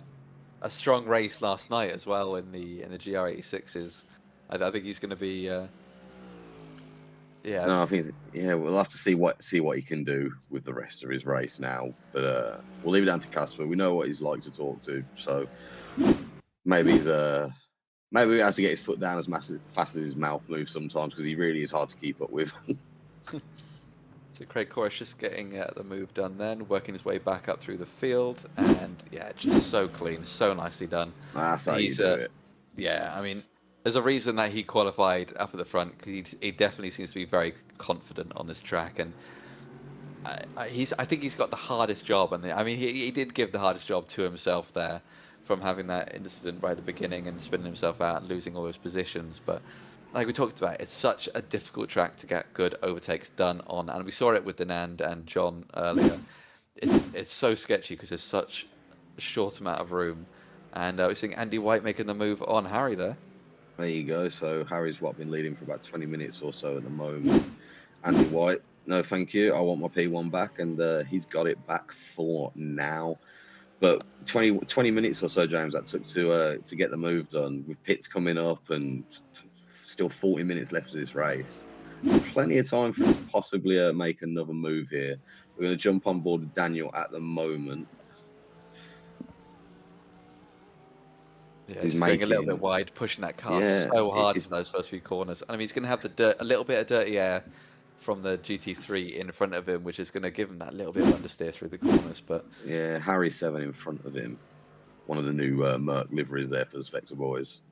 a strong race last night as well in the GR86s, I think he's going to be yeah. No, I think yeah, we'll have to see what he can do with the rest of his race now. But we'll leave it down to Casper. We know what he's like to talk to, so maybe maybe we have to get his foot down as fast as his mouth moves sometimes because he really is hard to keep up with. So Craig Corrish just getting the move done then, working his way back up through the field, and yeah, just so clean, so nicely done. That's how you He's do it. yeah, I mean, there's a reason that he qualified up at the front because he definitely seems to be very confident on this track, and I think he's got the hardest job, and I mean he did give the hardest job to himself there, from having that incident right at the beginning and spinning himself out and losing all those positions. But like we talked about, it's such a difficult track to get good overtakes done on, and we saw it with Denand and John earlier. It's so sketchy because there's such a short amount of room, and we're seeing Andy White making the move on Harry there. There you go. So Harry's been leading for about 20 minutes or so at the moment. Andy White, no, thank you. I want my P1 back, and he's got it back for now. But 20 minutes or so, James, that took to get the move done with pits coming up and still 40 minutes left of this race. Plenty of time for him to possibly make another move here. We're going to jump on board with Daniel at the moment. Yeah, He's just going a little bit making, wide, pushing that car yeah, so hard it's into those first few corners. And I mean, he's going to have the a little bit of dirty air from the GT3 in front of him, which is going to give him that little bit of understeer through the corners. But yeah, Harry 7 in front of him. One of the new Merc liveries there for the Spectre boys.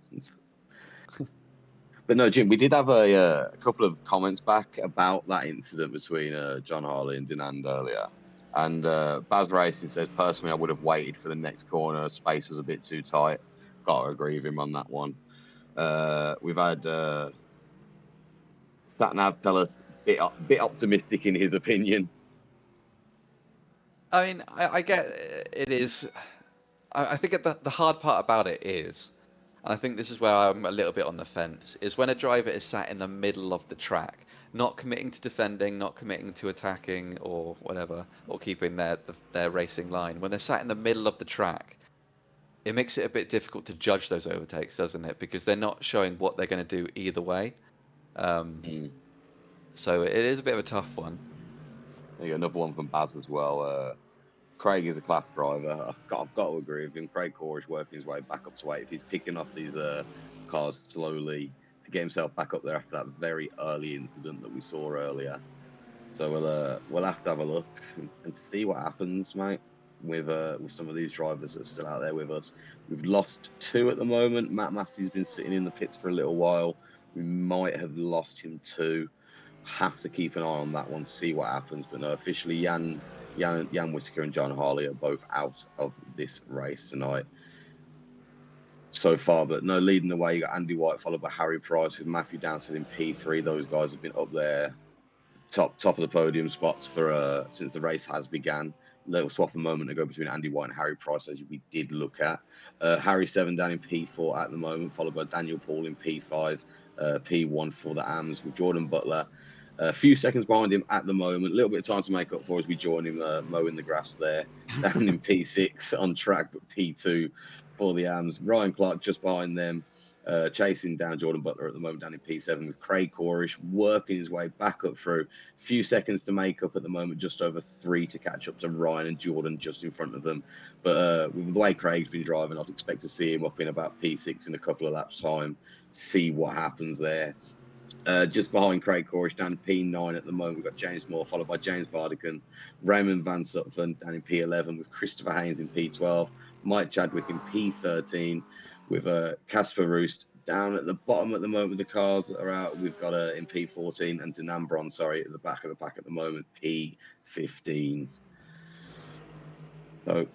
But no, Jim, we did have a couple of comments back about that incident between John Harley and Dinand earlier. And Baz Racing says, personally, I would have waited for the next corner. Space was a bit too tight. Got to agree with him on that one. We've had Satnav tell us bit optimistic in his opinion. I mean, I get it is. I think the hard part about it is, and I think this is where I'm a little bit on the fence, is when a driver is sat in the middle of the track, not committing to defending, not committing to attacking or whatever, or keeping their racing line. When they're sat in the middle of the track, it makes it a bit difficult to judge those overtakes, doesn't it? Because they're not showing what they're going to do either way. Um, Mm. so it is a bit of a tough one. There you go, another one from Baz as well. Craig is a class driver. I've got to agree with him. Craig Core is working his way back up to eight. If he's picking off these cars slowly to get himself back up there after that very early incident that we saw earlier. So we'll have to have a look and to see what happens, mate, with some of these drivers that are still out there with us. We've lost two at the moment. Matt Massey's been sitting in the pits for a little while. We might have lost him too. Have to keep an eye on that one, see what happens. But no, officially, Jan Whitaker and John Harley are both out of this race tonight so far. But no, leading the way, you got Andy White followed by Harry Price with Matthew Downsett in P3. Those guys have been up there top of the podium spots for since the race has began. Little swap a moment ago between Andy White and Harry Price, as we did look at. Harry 7 down in P4 at the moment, followed by Daniel Paul in P5, P1 for the AMs with Jordan Butler. A few seconds behind him at the moment. A little bit of time to make up for as we join him mowing the grass there. Down in P6 on track, but P2 for the AMs. Ryan Clark just behind them. Chasing down Jordan Butler at the moment down in P7 with Craig Corish working his way back up through. Few seconds to make up at the moment, just over 3 to catch up to Ryan and Jordan just in front of them. But with the way Craig's been driving, I'd expect to see him up in about P6 in a couple of laps' time, see what happens there. Just behind Craig Corish down in P9 at the moment, we've got James Moore, followed by James Vardigan, Raymond Van Sutphen down in P11 with Christopher Haynes in P12, Mike Chadwick in P13 with Casper Roost down at the bottom at the moment with the cars that are out. We've got in P14 and Denambron, sorry, at the back of the pack at the moment, P15. So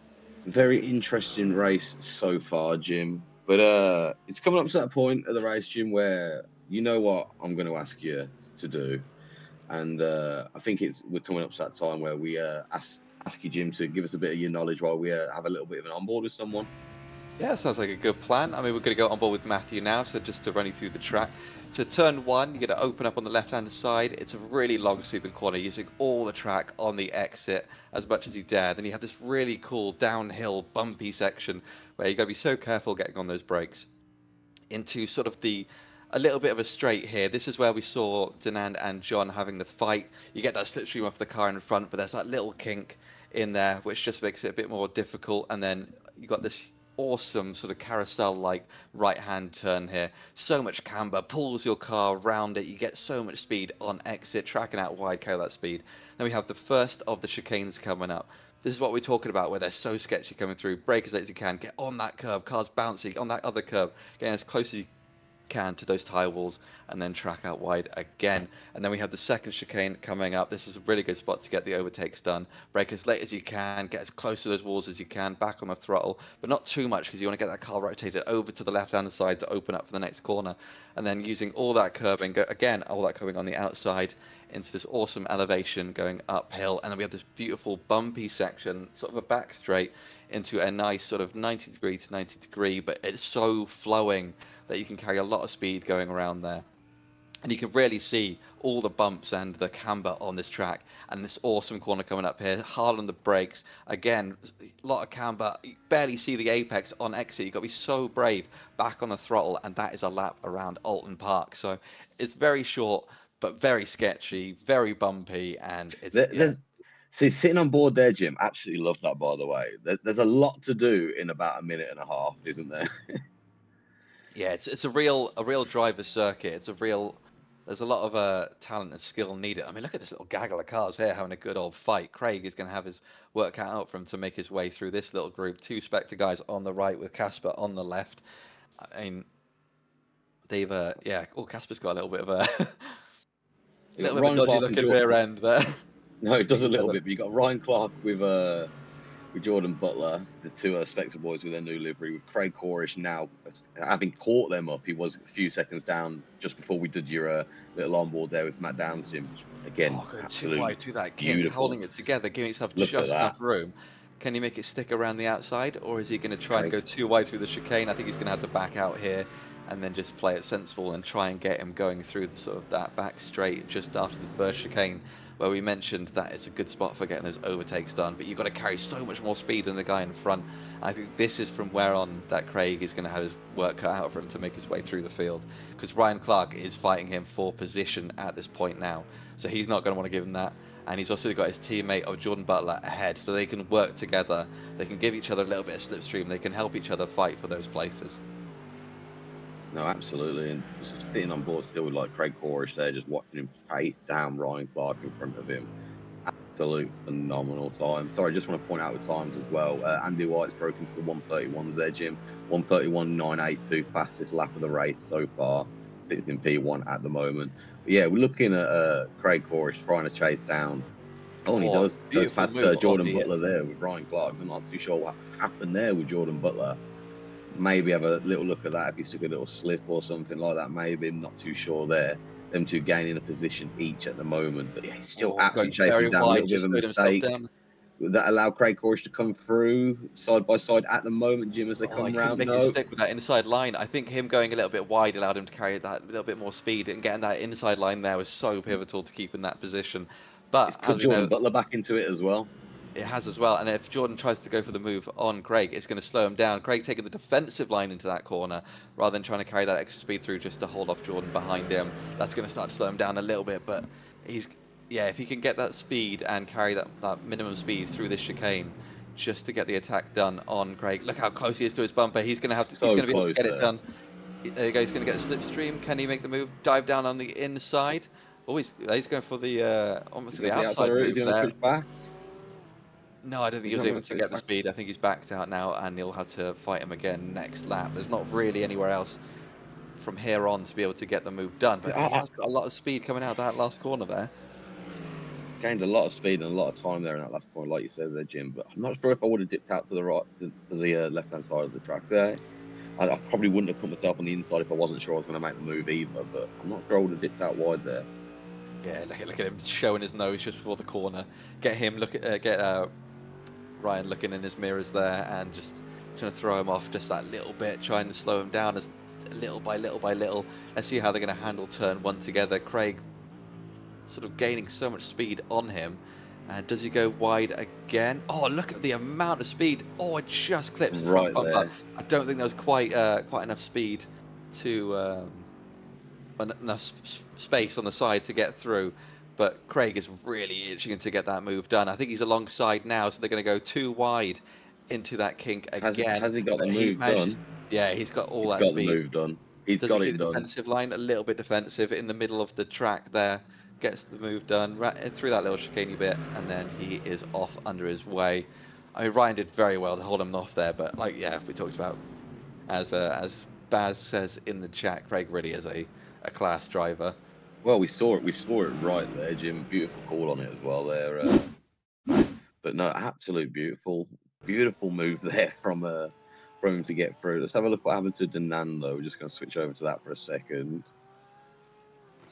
very interesting race so far, Jim. But it's coming up to that point of the race, Jim, where you know what I'm going to ask you to do, and I think we're coming up to that time where we ask you, Jim, to give us a bit of your knowledge while we have a little bit of an onboard with someone. Yeah, sounds like a good plan. I mean, we're going to go on board with Matthew now, so just to run you through the track. So turn one, you're going to open up on the left-hand side. It's a really long sweeping corner, using all the track on the exit as much as you dare. Then you have this really cool downhill, bumpy section where you got to be so careful getting on those brakes. Into sort of a little bit of a straight here. This is where we saw Denand and John having the fight. You get that slipstream off the car in front, but there's that little kink in there, which just makes it a bit more difficult. And then you got this awesome sort of carousel-like right-hand turn here. So much camber, pulls your car around it. You get so much speed on exit, tracking out wide, carry that speed. Then we have the first of the chicanes coming up. This is what we're talking about, where they're so sketchy coming through. Brake as late as you can, get on that curve, cars bouncing on that other curve, getting as close as you can to those tire walls, and then track out wide again. And then we have the second chicane coming up. This is a really good spot to get the overtakes done. Brake as late as you can, get as close to those walls as you can, back on the throttle, but not too much because you want to get that car rotated over to the left-hand side to open up for the next corner. And then using all that curving, again, all that curving on the outside into this awesome elevation going uphill. And then we have this beautiful bumpy section, sort of a back straight into a nice sort of 90 degree to 90 degree, but it's so flowing that you can carry a lot of speed going around there. And you can really see all the bumps and the camber on this track, and this awesome corner coming up here, hard on the brakes. Again, a lot of camber, you barely see the apex on exit. You've got to be so brave back on the throttle, and that is a lap around Oulton Park. So it's very short, but very sketchy, very bumpy, and it's, yeah. See, sitting on board there, Jim, absolutely love that, by the way. There's a lot to do in about a minute and a half, isn't there? Yeah, it's a real driver's circuit. There's a lot of talent and skill needed. I mean, look at this little gaggle of cars here having a good old fight. Craig is going to have his work cut out for him to make his way through this little group. Two Spectre guys on the right with Casper on the left. I mean, they've yeah. Oh, Casper's got a little bit of a You got little bit of a Ryan dodgy Clark and looking Jordan. rear end there. No, it I think does a he's got little bit, but you got Ryan Clark with Jordan Butler, the two Spectre boys with their new livery, with Craig Corish now having caught them up. He was a few seconds down just before we did your little onboard there with Matt Downs, Jim. Again, Oh, going too absolutely wide through that kink, beautiful. holding it together, giving yourself Look at just that, enough room. Can you make it stick around the outside, or is he going to try and Craig. go too wide through the chicane? I think he's going to have to back out here and then just play it sensible and try and get him going through the sort of that back straight just after the first chicane, where we mentioned that it's a good spot for getting those overtakes done. But you've got to carry so much more speed than the guy in front. I think this is from where on that Craig is going to have his work cut out for him to make his way through the field, because Ryan Clark is fighting him for position at this point now. So he's not going to want to give him that. And he's also got his teammate of Jordan Butler ahead, so they can work together. They can give each other a little bit of slipstream. They can help each other fight for those places. No, absolutely. And just sitting on board still with like Craig Corish there, just watching him face down Ryan Clark in front of him. Absolute phenomenal time. Sorry, I just want to point out the times as well. Andy White's broken to the 131s there, Jim. 131.982, fastest lap of the race so far. Sits in P1 at the moment. But yeah, we're looking at Craig Corish trying to chase down. Oh, and he Oh, does beautiful past move on Jordan the. Butler there with Ryan Clark. I'm not too sure what happened there with Jordan Butler. Maybe have a little look at that if he took a little slip or something like that. Maybe I'm not too sure there. them two gaining a position each at the moment. But yeah, he's still Oh, absolutely going chasing very down. A wide, little bit of just a slowed himself mistake. down. Would that allow Craig Corish to come through side by side at the moment, Jim, as they Oh, he come couldn't round? make it No, stick with that inside line. I think him going a little bit wide allowed him to carry that little bit more speed, and getting that inside line there was so pivotal to keep in that position. it's But put as we Jordan know, Butler back into it as well. it has as well. And if Jordan tries to go for the move on Craig, it's going to slow him down. Craig taking the defensive line into that corner rather than trying to carry that extra speed through just to hold off Jordan behind him. That's going to start to slow him down a little bit. But he's, yeah, if he can get that speed and carry that minimum speed through this chicane just to get the attack done on Craig. Look how close he is to his bumper. He's So going to be able to close get it there. done. There you go. He's going to get a slipstream. Can he make the move? Dive down on the inside. Oh, he's going for the almost He's to the got the outside outside route. Is move he going to there. switch back? No, I don't think He's he was not able going to to switch get the back. speed. I think he's backed out now, and he'll have to fight him again next lap. There's not really anywhere else from here on to be able to get the move done, but he I has got a lot of speed coming out of that last corner there. gained a lot of speed and a lot of time there in that last point, like you said there, Jim. But I'm not sure if I would have dipped out to the right, to the left hand side of the track there. I probably wouldn't have put myself on the inside if I wasn't sure I was going to make the move either. But I'm not sure I would have dipped out wide there. Yeah, look at him showing his nose just before the corner. Get Ryan looking in his mirrors there and just trying to throw him off just that little bit, trying to slow him down as little by little by little. Let's see how they're going to handle turn one together. Craig sort of gaining so much speed on him. And does he go wide again? Oh, look at the amount of speed. Oh, it just clips his front Right bumper. there. I don't think there was quite enough speed to enough space on the side to get through. But Craig is really itching to get that move done. I think he's alongside now, so they're going to go too wide into that kink again. Has he got the But he move manages, done? yeah, he's got all He's that got the speed. move done. He's Does he got keep it the done. defensive line? A little bit defensive in the middle of the track there. Gets the move done right through that little chicaney bit, and then he is off under his way. I mean, Ryan did very well to hold him off there, but like, yeah, we talked about as Baz says in the chat, Craig really is a class driver. Well, we saw it. We saw it right there, Jim. Beautiful call on it as well there. But no, absolute beautiful move there from him to get through. Let's have a look what happened to Denan though. We're just going to switch over to that for a second.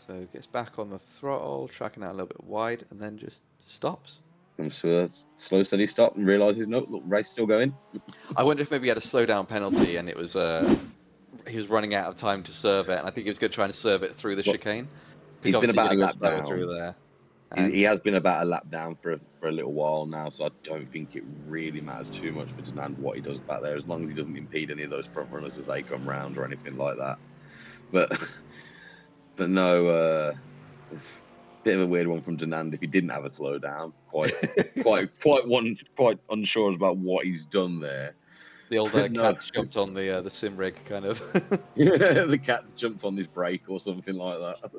So gets back on the throttle, tracking out a little bit wide, and then just stops. Comes to a slow, steady stop and realizes, no, look, race still going. I wonder if maybe he had a slowdown penalty and it was he was running out of time to serve it, and I think he was going to try and serve it through the Well, chicane. He's he's been obviously about going a to go lap slower through down. there. He And has been about a lap down for a little while now, so I don't think it really matters too much for Denan what he does back there, as long as he doesn't impede any of those front runners as they come round or anything like that. But but no, bit of a weird one from Denand if he didn't have a slowdown. Quite unsure about what he's done there. the old But no, cat's jumped on the sim rig kind of. the cat's jumped on his brake or something like that.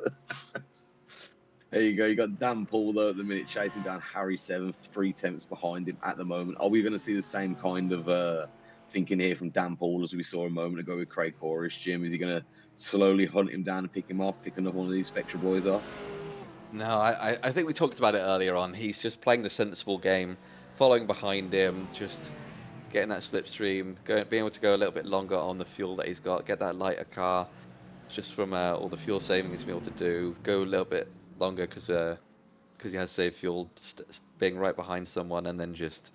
There you go. You got Dan Paul though at the minute chasing down Harry Seven, 3 tenths behind him at the moment. Are we going to see the same kind of thinking here from Dan Paul as we saw a moment ago with Craig Horish? Jim, is he going to slowly hunt him down and pick him off, pick another one of these Spectra boys off? No, I think we talked about it earlier on. He's just playing the sensible game, following behind him, just getting that slipstream, being able to go a little bit longer on the fuel that he's got, get that lighter car, just from all the fuel saving he's been able to do, go a little bit longer because he has saved fuel, being right behind someone, and then just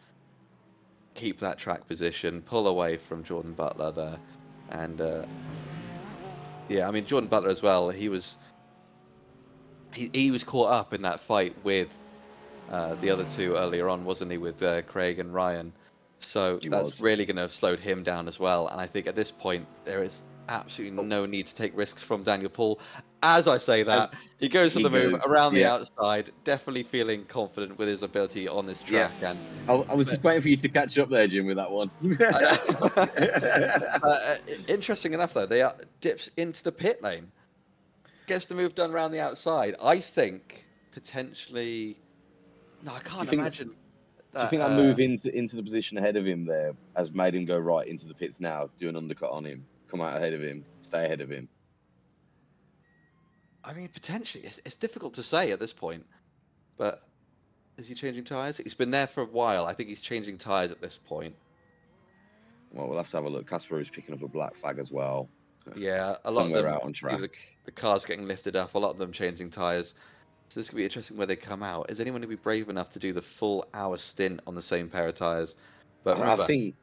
keep that track position, pull away from Jordan Butler there, and yeah, I mean Jordan Butler as well. He was caught up in that fight with the other two earlier on, wasn't he, with Craig and Ryan? So He that's was. really going to have slowed him down as well. And I think at this point there is absolutely no need to take risks from Daniel Paul. As I say As that, he goes for he the move goes, around the yeah, outside, definitely feeling confident with his ability on this yeah. track. And I was just waiting for you to catch up there, Jim, with that one. interesting enough, though, they are dips into the pit lane, gets the move done around the outside. I think potentially. No, I Do you can't think? imagine Do you that. think that move into the position ahead of him there has made him go right into the pits now, do an undercut on him, come out ahead of him, stay ahead of him? I mean, potentially, it's difficult to say at this point. But is he changing tires? He's been there for a while. I think he's changing tires at this point. Well, we'll have to have a look. Casper is picking up a black flag as well. Yeah, a lot of somewhere them, out on see track. the cars getting lifted up, a lot of them changing tyres. So this could be interesting where they come out. Is anyone going to be brave enough to do the full hour stint on the same pair of tyres? But I remember, think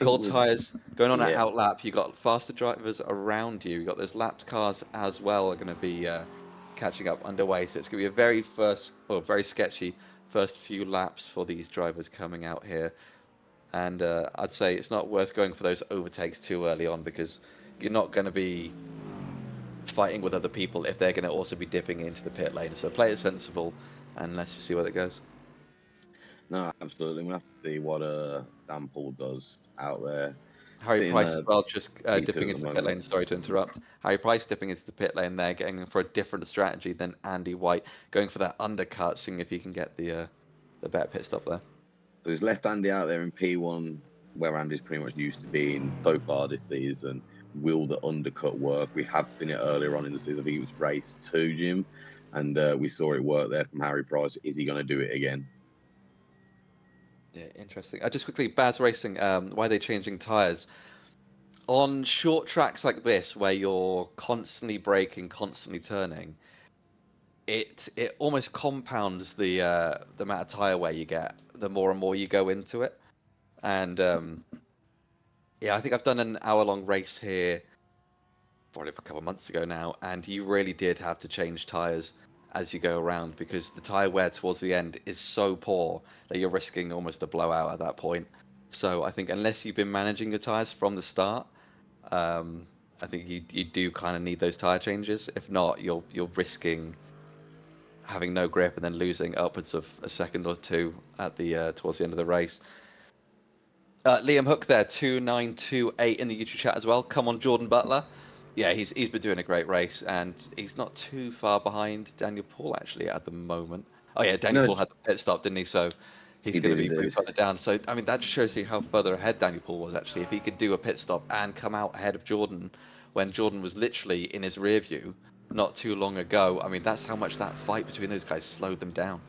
cold with tyres going on an yeah, outlap, you got faster drivers around you. You got those lapped cars as well are going to be catching up underway. So it's going to be a very first, or very sketchy first few laps for these drivers coming out here. And I'd say it's not worth going for those overtakes too early on because you're not going to be fighting with other people if they're going to also be dipping into the pit lane. So play it sensible, and let's just see where it goes. no, absolutely. We'll have to see what Dan Paul does out there. Harry Sitting Price as there well, just P2 dipping at the into the pit moment. lane. Sorry to interrupt. Harry Price dipping into the pit lane there, getting for a different strategy than Andy White, going for that undercut, seeing if he can get the better pit stop there. So he's left Andy out there in P1, where Andy's pretty much used to being so far this season. Will the undercut work? We have seen it earlier on in the season. I think it was race two, Jim, and we saw it work there from Harry Price. Is he going to do it again? Yeah, interesting. Just quickly, Baz Racing, why are they changing tyres? On short tracks like this, where you're constantly braking, constantly turning, it almost compounds the amount of tire wear you get the more and more you go into it. And yeah, I think I've done an hour-long race here probably a couple of months ago now, and you really did have to change tires as you go around because the tire wear towards the end is so poor that you're risking almost a blowout at that point. So I think unless you've been managing your tires from the start, um, I think you do kind of need those tire changes. If not, you're risking having no grip and then losing upwards of a second or two at the towards the end of the race. Liam Hook there, 2928 in the YouTube chat as well. Come on, Jordan Butler. Yeah, he's been doing a great race, and he's not too far behind Daniel Paul actually at the moment. Oh yeah, Daniel No, Paul had the pit stop, didn't he? So he's he going to did be pretty indeed. further down. So I mean, that just shows you how further ahead Daniel Paul was actually. If he could do a pit stop and come out ahead of Jordan when Jordan was literally in his rear view not too long ago, I mean, that's how much that fight between those guys slowed them down.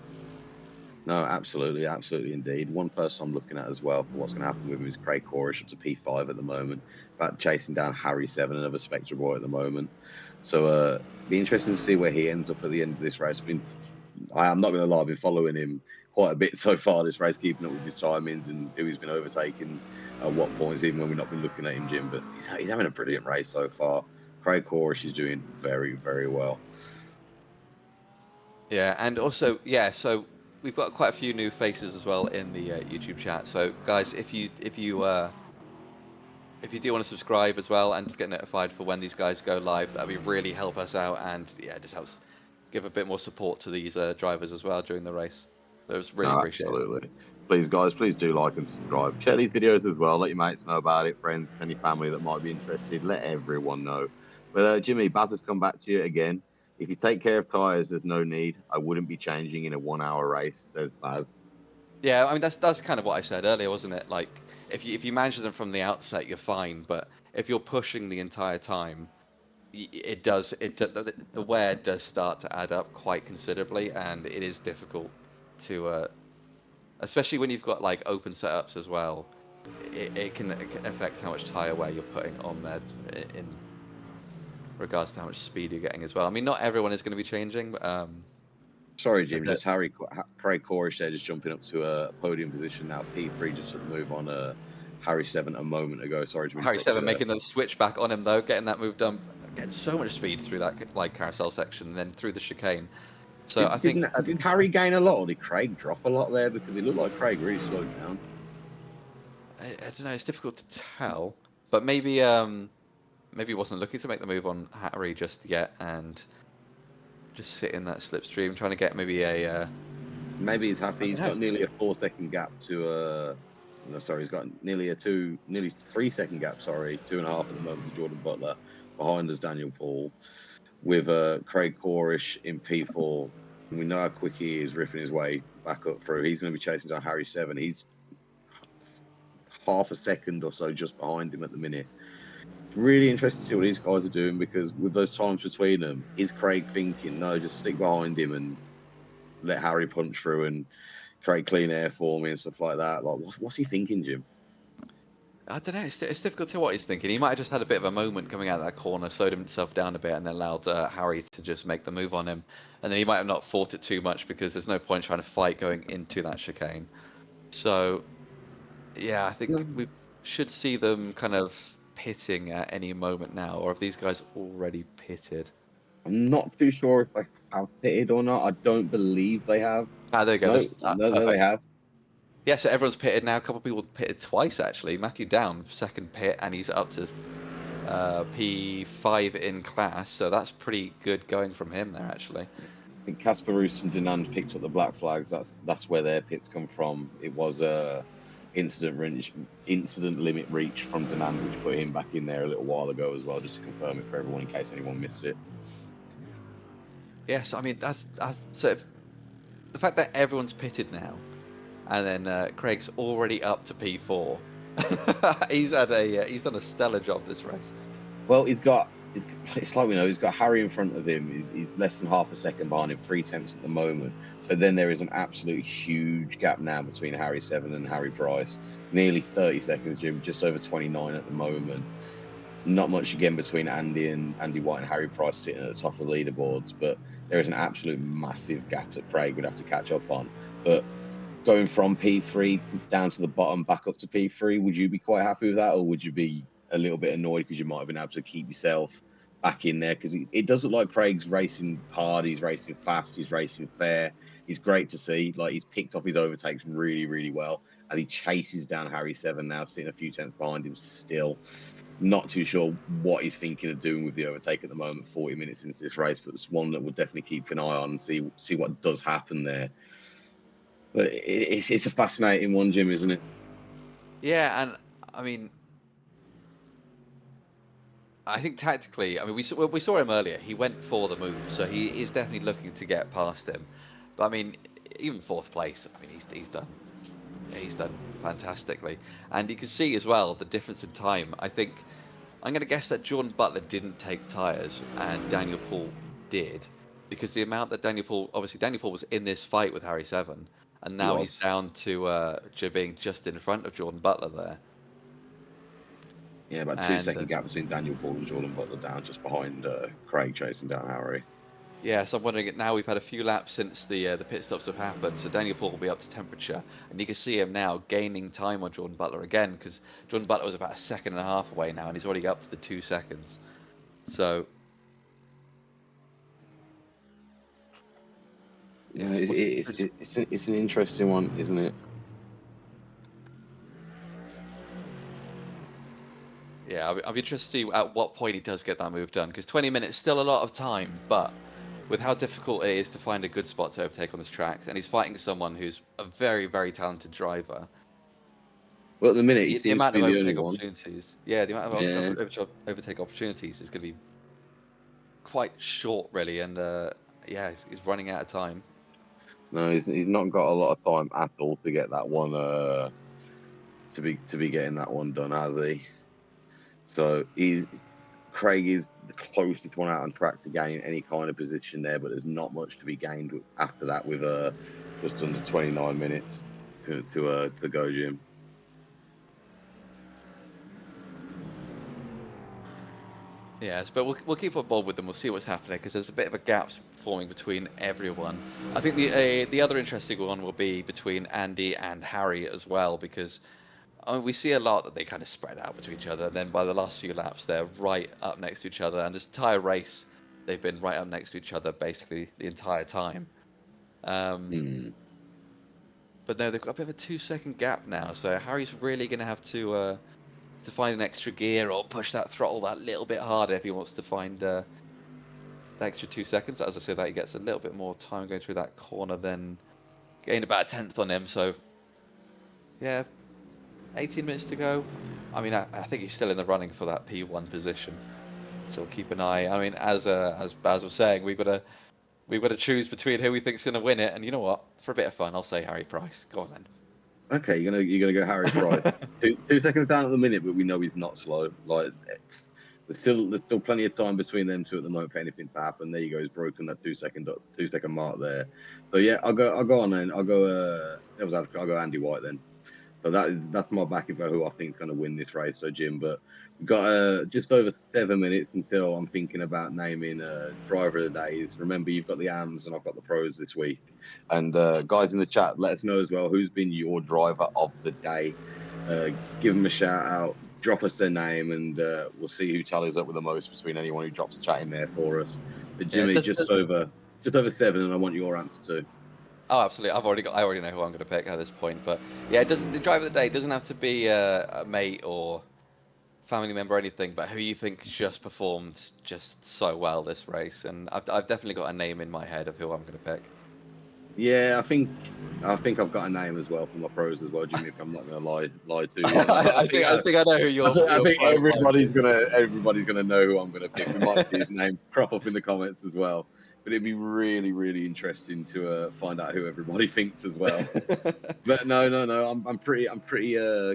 No, absolutely, absolutely indeed. One person I'm looking at as well for what's going to happen with him is Craig Corish up to P5 at the moment, but chasing down Harry Seven, another Spectre boy at the moment. So, be interesting to see where he ends up at the end of this race. I am not going to lie, I've been following him quite a bit so far this race, keeping up with his timings and who he's been overtaking at what points, even when we've not been looking at him, Jim. But he's having a brilliant race so far. Craig Corish is doing very, very well. Yeah, and also, yeah, so we've got quite a few new faces as well in the YouTube chat. So guys, if you do want to subscribe as well and just get notified for when these guys go live, that'd be really help us out and yeah, just helps give a bit more support to these drivers as well during the race. So it's really No, appreciated. absolutely. Please, guys, please do like and subscribe. Share these videos as well. Let your mates know about it, friends, any family that might be interested. Let everyone know. But Jimmy, Baz has come back to you again. If you take care of tyres, there's no need. I wouldn't be changing in a 1 hour race. Says Baz. Yeah, I mean that's kind of what I said earlier, wasn't it? Like if you manage them from the outset, you're fine, but if you're pushing the entire time, it does the wear does start to add up quite considerably, and it is difficult to especially when you've got like open setups as well. It can affect how much tire wear you're putting on there in regards to how much speed you're getting as well. I mean, not everyone is going to be changing, but Sorry, if Jim. Just Craig Corish there, just jumping up to a podium position now. P3 just took the move on Harry Seven a moment ago. Sorry to Harry interrupt you Seven there. making the switch back on him though, getting that move done, getting so much speed through that like carousel section, and then through the chicane. So I think Did Harry gain a lot, or did Craig drop a lot there? Because it looked like Craig really slowed down. I don't know. It's difficult to tell, but maybe he wasn't looking to make the move on Harry just yet, and just sit in that slipstream, trying to get maybe a. Maybe he's I happy. don't He's know. got nearly a 4 second gap to no, sorry, he's got nearly 3 second gap. Sorry, 2.5 at the moment to Jordan Butler. Behind us, Daniel Paul with Craig Corish in P4. And we know how quick he is ripping his way back up through. He's going to be chasing down Harry Seven. He's half a second or so just behind him at the minute. Really interesting to see what these guys are doing because with those times between them, is Craig thinking, no, just stick behind him and let Harry punch through and create clean air for me and stuff like that? Like, what's he thinking, Jim? I don't know. It's difficult to tell what he's thinking. He might have just had a bit of a moment coming out of that corner, slowed himself down a bit, and then allowed Harry to just make the move on him. And then he might have not fought it too much because there's no point trying to fight going into that chicane. So yeah, I think No, we should see them kind of pitting at any moment now, or have these guys already pitted? I'm not too sure if they have pitted or not. I don't believe they have. Ah, there you go. No, This no, they perfect. have. Yeah, so everyone's pitted now. A couple of people pitted twice actually. Matthew Down, second pit, and he's up to P5 in class, so that's pretty good going from him there actually. I think Casper Roos and Denand picked up the black flags. That's where their pits come from. It was a incident limit reach from Denand, which put him back in there a little while ago as well, just to confirm it for everyone in case anyone missed it. Yes, I mean that's so if, the fact that everyone's pitted now, and then Craig's already up to P4. He's done a stellar job this race. Well, it's like we know he's got Harry in front of him. He's less than half a second behind him, 3/10 at the moment. So then there is an absolute huge gap now between Harry Seven and Harry Price. Nearly 30 seconds, Jim, just over 29 at the moment. Not much again between Andy White and Harry Price sitting at the top of the leaderboards, but there is an absolute massive gap that Craig would have to catch up on. But going from P3 down to the bottom back up to P3, would you be quite happy with that, or would you be a little bit annoyed because you might have been able to keep yourself back in there? Because it does look like Craig's racing hard, he's racing fast, he's racing fair. He's great to see. Like, he's picked off his overtakes really, really well as he chases down Harry Seven now, sitting a few tenths behind him still. Not too sure what he's thinking of doing with the overtake at the moment, 40 minutes into this race, but it's one that we'll definitely keep an eye on and see what does happen there. But it's a fascinating one, Jim, isn't it? Yeah, and I mean, I think tactically, I mean, we saw him earlier. He went for the move, so he is definitely looking to get past him. But I mean, even fourth place, I mean, he's done. Yeah, he's done fantastically, and you can see as well the difference in time. I think I'm going to guess that Jordan Butler didn't take tyres and Daniel Paul did, because the amount that Daniel Paul was in this fight with Harry Seven, and He now he's was. down to being just in front of Jordan Butler there. Yeah, about two And second gap between Daniel Paul and Jordan Butler down just behind Craig chasing down Harry. yeah, so I'm wondering now we've had a few laps since the pit stops have happened, so Daniel Paul will be up to temperature, and you can see him now gaining time on Jordan Butler again, because Jordan Butler was about a second and a half away now, and he's already up to the 2 seconds. So Yeah, yes, it's an interesting one, isn't it? yeah, I'll be interested to see at what point he does get that move done, because 20 minutes still a lot of time, but with how difficult it is to find a good spot to overtake on this track, and he's fighting someone who's a very, very talented driver. Well, at the minute, he The seems to amount of be the only overtake one. opportunities, yeah, the amount Yeah, of overtake opportunities is going to be quite short, really, and yeah, he's running out of time. no, he's not got a lot of time at all to get that one. To be getting that one done, has he? So Craig is the closest one out on track to gain any kind of position there, but there's not much to be gained after that with just under 29 minutes to go, Jim. Yes, but we'll keep on board with them. We'll see what's happening because there's a bit of a gap forming between everyone. I think the other interesting one will be between Andy and Harry as well because I mean, we see a lot that they kind of spread out between each other. And then by the last few laps, they're right up next to each other, and this entire race, they've been right up next to each other basically the entire time. Um, Hmm. but no, they've got a bit of a 2 second gap now, so Harry's really going to have to find an extra gear or push that throttle that little bit harder if he wants to find the extra 2 seconds. As I said, that he gets a little bit more time going through that corner, then gained about a tenth on him. So yeah, 18 minutes to go. I mean, I think he's still in the running for that P1 position. So we'll keep an eye. I mean, as Baz was saying, we've got to choose between who we think's going to win it. And you know what? For a bit of fun, I'll say Harry Price. Go on Okay, you're gonna go Harry Price. then. Two seconds down at the minute, but we know he's not slow. Like, there's still plenty of time between them two at the moment for anything to happen. There you go. He's broken that 2 second mark there. So yeah, I'll go on then. I'll go. That was I'll go Andy White then. So that's my backing for who I think is going to win this race, so Jim. But we've got just over 7 minutes until I'm thinking about naming driver of the days. Remember, you've got the AMs and I've got the pros this week. And guys in the chat, let us know as well who's been your driver of the day. Uh, Give them a shout out, drop us their name, and we'll see who tallies up with the most between anyone who drops a chat in there for us. But Yeah, Jimmy, just over 7, and I want your answer too. oh, absolutely. I already know who I'm going to pick at this point. But yeah, it doesn't. The driver of the day doesn't have to be a mate or family member or anything, but who you think just performed just so well this race. And I've definitely got a name in my head of who I'm going to pick. Yeah, I think I've got a name as well for my pros as well, Jimmy. If I'm not going to lie to you, I think I know who I your think pro might be. everybody's gonna know who I'm gonna pick. We might see his name crop up in the comments as well. But it'd be really, really interesting to find out who everybody thinks as well. But no, no, no. I'm pretty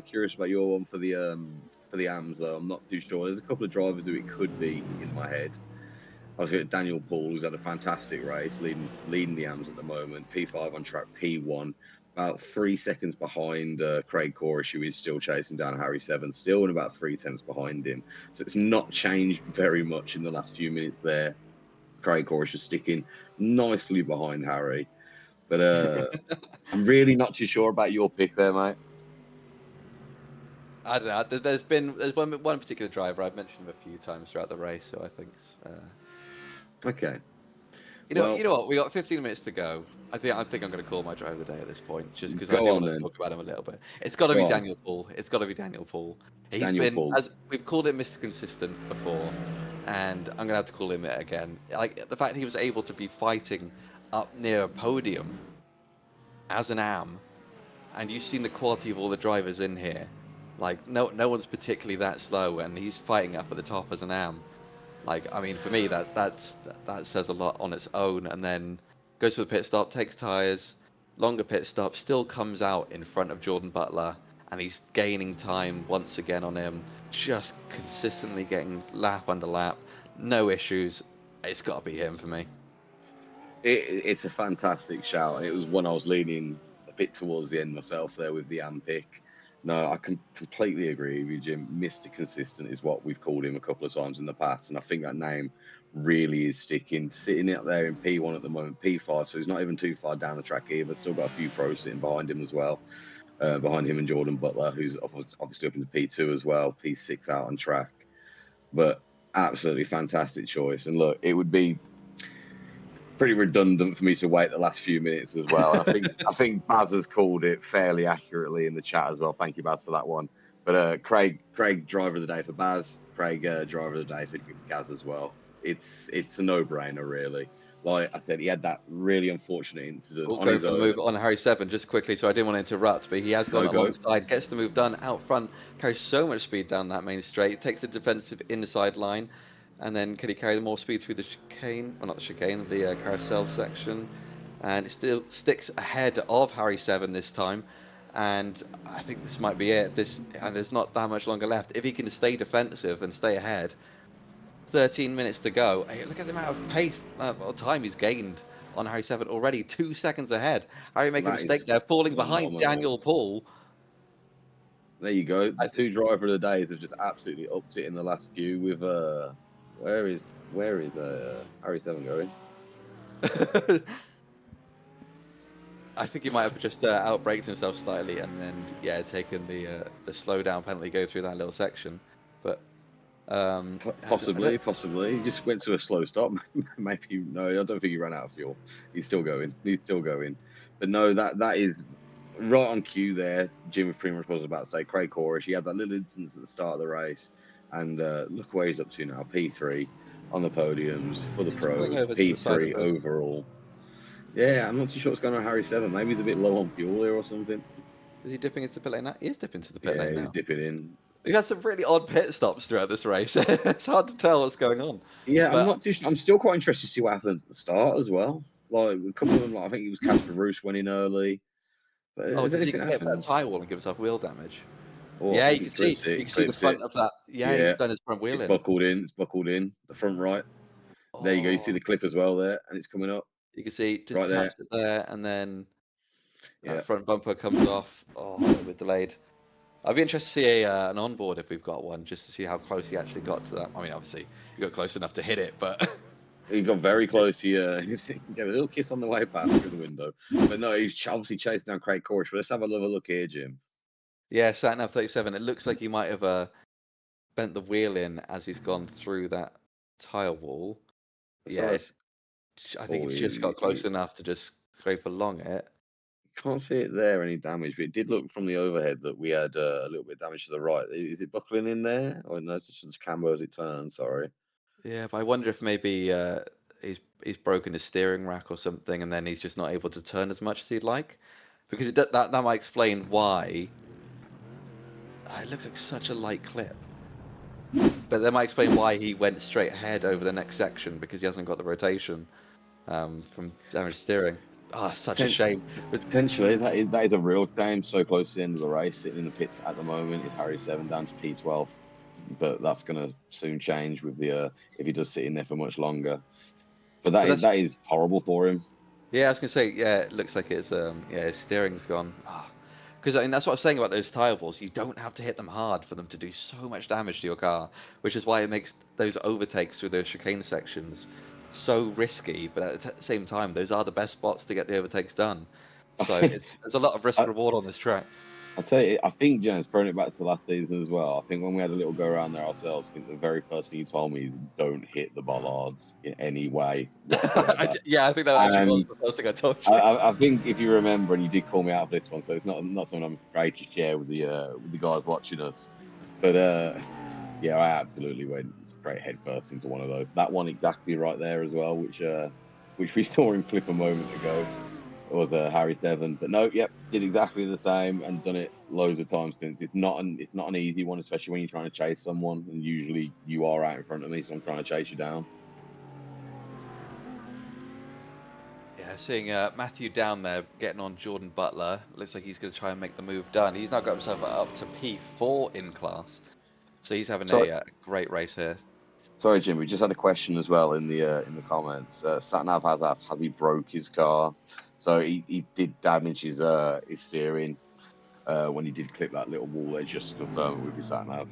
curious about your one for the AMs though. I'm not too sure. There's a couple of drivers who it could be in my head. I was at Daniel Paul, who's had a fantastic race, leading the AMs at the moment. P5 on track, P1, about 3 seconds behind Craig Corish, who is still chasing down Harry Seven, still and about 3 tenths behind him. So it's not changed very much in the last few minutes there. Craig Corish is sticking nicely behind Harry, but I'm really not too sure about your pick there, mate. I don't know. There's one particular driver I've mentioned him a few times throughout the race, so I think Okay, you well, know what? We got 15 minutes to go. I think I'm going to call my driver of the day at this point, just because I go do on want to then. talk about him a little bit. It's got to be Go on, Daniel Paul. It's got to be Daniel Paul. He's Daniel been, Paul. as we've called him, Mr. Consistent before, and I'm going to have to call him it again. Like the fact he was able to be fighting up near a podium as an AM, and you've seen the quality of all the drivers in here. Like no one's particularly that slow, and he's fighting up at the top as an AM. Like, I mean, for me, that says a lot on its own. And then goes for the pit stop, takes tires, longer pit stop, still comes out in front of Jordan Butler, and he's gaining time once again on him, just consistently getting lap under lap, no issues. It's got to be him for me. It's a fantastic shout. It was one I was leaning a bit towards the end myself there with the AM pick. No, I can completely agree with you, Jim. Mr. Consistent is what we've called him a couple of times in the past, and I think that name really is sticking. Sitting out there in P1 at the moment, P5, so he's not even too far down the track either. Still got a few pros sitting behind him as well, behind him and Jordan Butler, who's obviously up into P2 as well, P6 out on track. But absolutely fantastic choice. And look, it would be pretty redundant for me to wait the last few minutes as well. And I think Baz has called it fairly accurately in the chat as well. Thank you, Baz, for that one. But Craig, driver of the day for Baz. Craig, driver of the day for Gaz as well. It's a no brainer, really. Like I said, he had that really unfortunate incident Oh, on going his for the own. move on Harry Seven just quickly, so I didn't want to interrupt, but he has gone No go. alongside, gets the move done out front, carries so much speed down that main straight, takes the defensive inside line, and then can he carry the more speed through the chicane? Well, not the chicane, the carousel section, and it still sticks ahead of Harry Seven this time. And I think this might be it. And there's not that much longer left. If he can stay defensive and stay ahead, 13 minutes to go. Hey, look at the amount of pace or time he's gained on Harry Seven already. 2 seconds ahead. Harry making a That is mistake there, falling behind phenomenal. Daniel Paul. There you go. The I two driver of the days have just absolutely upped it in the last few. With where is Harry Seven going? I think he might have just outbraked himself slightly and then yeah taken the slowdown penalty go through that little section. But I Possibly, don't. possibly. He just went to a slow stop. Maybe no, I don't think he ran out of fuel. He's still going. He's still going. But no, that is right on cue there. Jimmy Primoz was about to say Craig Corish. He had that little instance at the start of the race, and look where he's up to now. P3 on the podiums for the Just pulling pros. over to the side of P3 the. overall. Yeah, I'm not too sure what's going on Harry Seven. Maybe he's a bit low on fuel here or something. Is he dipping into the pit lane now? He is dipping into the pit Yeah, lane he's now. dipping in. We've had some really odd pit stops throughout this race. It's hard to tell what's going on. Yeah, I'm But not too. I'm still quite interested to see what happened at the start as well. Like a couple of them, like I think it was Casper Roos went in early. But oh, has does he anything get that happened? tire wall and give himself wheel damage? Oh, I Yeah, think he clips it. you He can see the clips it. front of that. Yeah, he's Yeah, done his front wheel it's in. buckled in. It's buckled in. The front right. There you go. You see Oh, the clip as well there, and it's coming up you can see just right there. taps it there, and then Yeah. front bumper comes off. Oh, a little bit delayed. I'd be interested to see an onboard if we've got one, just to see how close he actually got to that. I mean, obviously, he got close enough to hit it, but He got very close. He gave a little kiss on the way past through the window. But no, he's obviously chasing down Craig Corish. But let's have another look here, Jim. yeah, Satnav 37. It looks like he might have bent the wheel in as he's gone through that tire wall. Let's have Yeah, a, I think oh, it just got close enough to just scrape along it. can't see it there, any damage, but it did look from the overhead that we had a little bit of damage to the right. Is it buckling in there? Or no, it's just camber as it turns, sorry. Yeah, but I wonder if maybe he's broken his steering rack or something, and then he's just not able to turn as much as he'd like. Because that might explain why. It looks like such a light clip. But that might explain why he went straight ahead over the next section because he hasn't got the rotation from damaged steering. Ah, such a Poten- shame. But Potentially, that is a real shame. So close to the end of the race, sitting in the pits at the moment is Harry Seven down to P12, but that's going to soon change with the if he does sit in there for much longer. But but that's that is horrible for him. yeah, I was gonna say yeah. It looks like it's yeah, his steering's gone. Ah, because I mean that's what I was saying about those tire balls. You don't have to hit them hard for them to do so much damage to your car, which is why it makes those overtakes through those chicane sections so risky. But at the same time, those are the best spots to get the overtakes done. So there's a lot of risk I, reward on this track. I'll tell you, I think, James, throwing it back to last season as well, I think when we had a little go around there ourselves, I think the very first thing you told me is don't hit the bollards in any way whatsoever. Yeah, I think that actually was And the first thing I told you. I think if you remember, and you did call me out for this one, so it's not something I'm afraid to share with the guys watching us. But yeah, I absolutely went straight head first into one of those. That one exactly right there as well, which we saw him clip a moment ago. It was Harry Seven, but no, yep, did exactly the same and done it loads of times since. It's not an easy one, especially when you're trying to chase someone, and usually you are out in front of me, so I'm trying to chase you down. Yeah, seeing Matthew down there getting on Jordan Butler. Looks like he's going to try and make the move done. He's now got himself up to P4 in class. So he's having So a great race here. sorry, Jim. We just had a question as well in the comments. Satnav has asked, has he broke his car? So he did damage his steering when he did clip that little wall edge just to confirm it with his Satnav.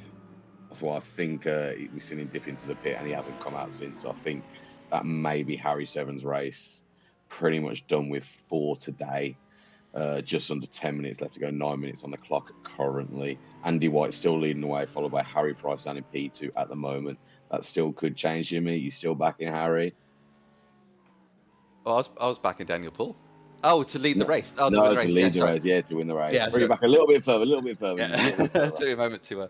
That's why I think we've seen him dip into the pit and he hasn't come out since. So I think that may be Harry Seven's race. Pretty much done with for today. Just under 10 minutes left to go, 9 minutes on the clock currently. Andy White still leading the way, followed by Harry Price down in P2 at the moment. That still could change, Jimmy. You still backing Harry? Oh, I was backing Daniel Poole. Oh, to lead the No, race. Oh, to win no, the to race. Yeah, lead the sorry. race, yeah, to win the race. Yeah, Bring it so back a little bit further, Jimmy, a yeah, little bit further. took me a moment to.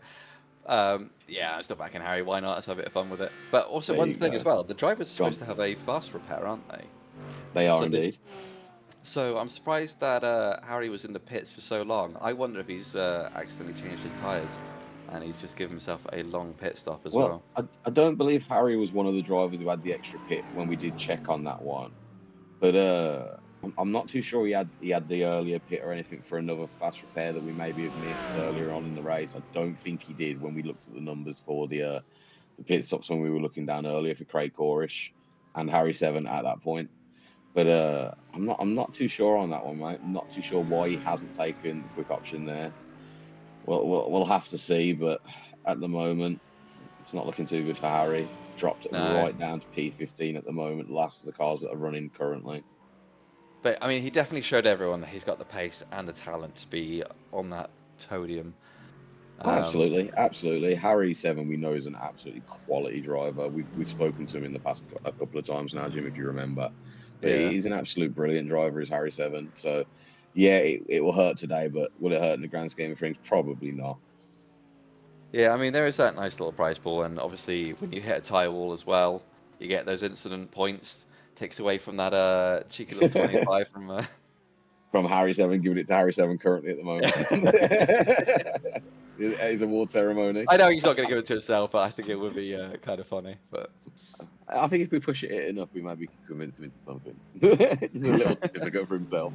Yeah, I'm still backing Harry. Why not? Let's have a bit of fun with it. But also There one you thing as go. well. The drivers are Go supposed on. to have a fast repair, aren't they? They are So this. indeed. So I'm surprised that Harry was in the pits for so long. I wonder if he's accidentally changed his tyres, and he's just given himself a long pit stop as Well, well. I don't believe Harry was one of the drivers who had the extra pit when we did check on that one. But I'm not too sure he had the earlier pit or anything for another fast repair that we maybe have missed earlier on in the race. I don't think he did when we looked at the numbers for the pit stops when we were looking down earlier for Craig Corish and Harry Seven at that point. But I'm not too sure on that one, mate. I'm not too sure why he hasn't taken the quick option there. Well, we'll have to see, but at the moment, it's not looking too good for Harry. Dropped No, right down to P15 at the moment. Last of the cars that are running currently. but I mean, he definitely showed everyone that he's got the pace and the talent to be on that podium. Oh, Um, absolutely, absolutely. Harry Seven, we know is an absolutely quality driver. We've spoken to him in the past a couple of times now, Jim, if you remember. But yeah, he's an absolute brilliant driver, is Harry Seven. So, yeah, it will hurt today, but will it hurt in the grand scheme of things? Probably not. yeah. I mean, there is that nice little prize pool, and obviously when you hit a tire wall as well, you get those incident points. Takes away from that cheeky little 25 from. From Harry Seven, giving it to Harry Seven currently at the moment. His award ceremony. I know he's not going to give it to himself, but I think it would be kind of funny. But I think if we push it enough, we maybe can convince him into something. Just a little certificate for himself.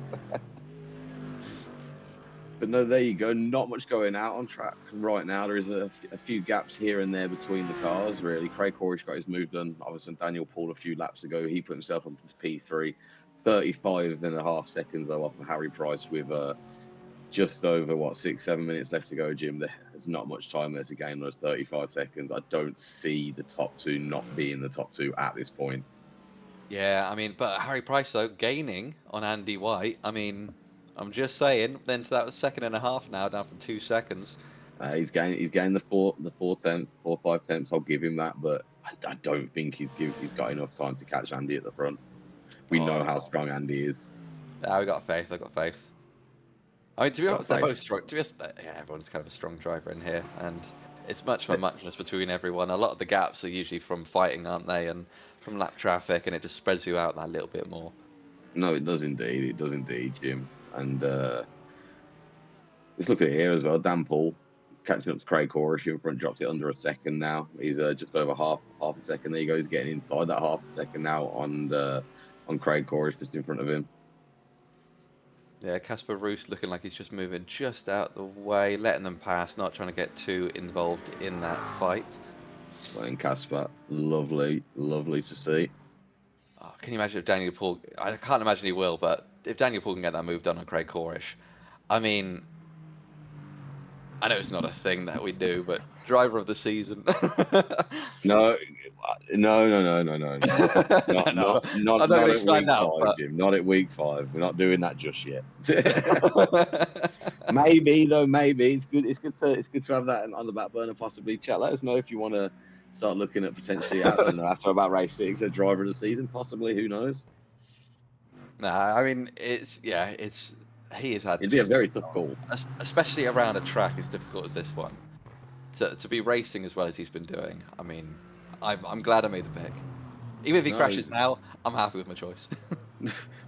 But no, there you go. Not much going out on track right now. There is a few gaps here and there between the cars, really. Craig Corish got his move done. Obviously, Daniel pulled a few laps ago. He put himself up into P3. 35.5 seconds though off of Harry Price with just over what 6-7 minutes left to go, Jim. There's not much time there to gain those 35 seconds. I don't see the top two not being the top two at this point. Yeah, I mean, but Harry Price though gaining on Andy White. I mean, I'm just saying. Then to that was 1.5 now, down from 2 seconds. He's gained the four tenths, 4-5 tenths. I'll give him that, but I don't think he's got enough time to catch Andy at the front. We know how Oh, strong Andy is. yeah, we got faith. I got faith. I mean, to be Got honest, they're faith. both strong. To be honest, yeah, everyone's kind of a strong driver in here, and it's much for muchness between everyone. A lot of the gaps are usually from fighting, aren't they, and from lap traffic, and it just spreads you out that little bit more. No, it does indeed. It does indeed, Jim. And let's look at it here as well. Dan Paul catching up to Craig Corish in front, dropped it under a second now. He's just over half a second. There you go. He's getting inside that half a second now on Craig Corish just in front of him. Yeah, Casper Roos looking like he's just moving just out the way, letting them pass, not trying to get too involved in that fight. Letting Casper, lovely, lovely to see. Oh, can you imagine if Daniel Paul? I can't imagine he will, but if Daniel Paul can get that move done on Craig Corish, I mean, I know it's not a thing that we do, but driver of the season. No, no. No, no, I'm not Not going to at sign week out, five, but Jim. Not at week 5. We're not doing that just yet. Maybe though, maybe it's good to have that on the back burner possibly. Chat, let us know if you want to start looking at potentially out, I don't know, after about race 6, a driver of the season, possibly, who knows? nah, I mean, it's he has had It'd be a just, very tough call. especially around a track as difficult as this one, to be racing as well as he's been doing. I mean, I'm glad I made the pick. Even if he No, crashes now, I'm happy with my choice.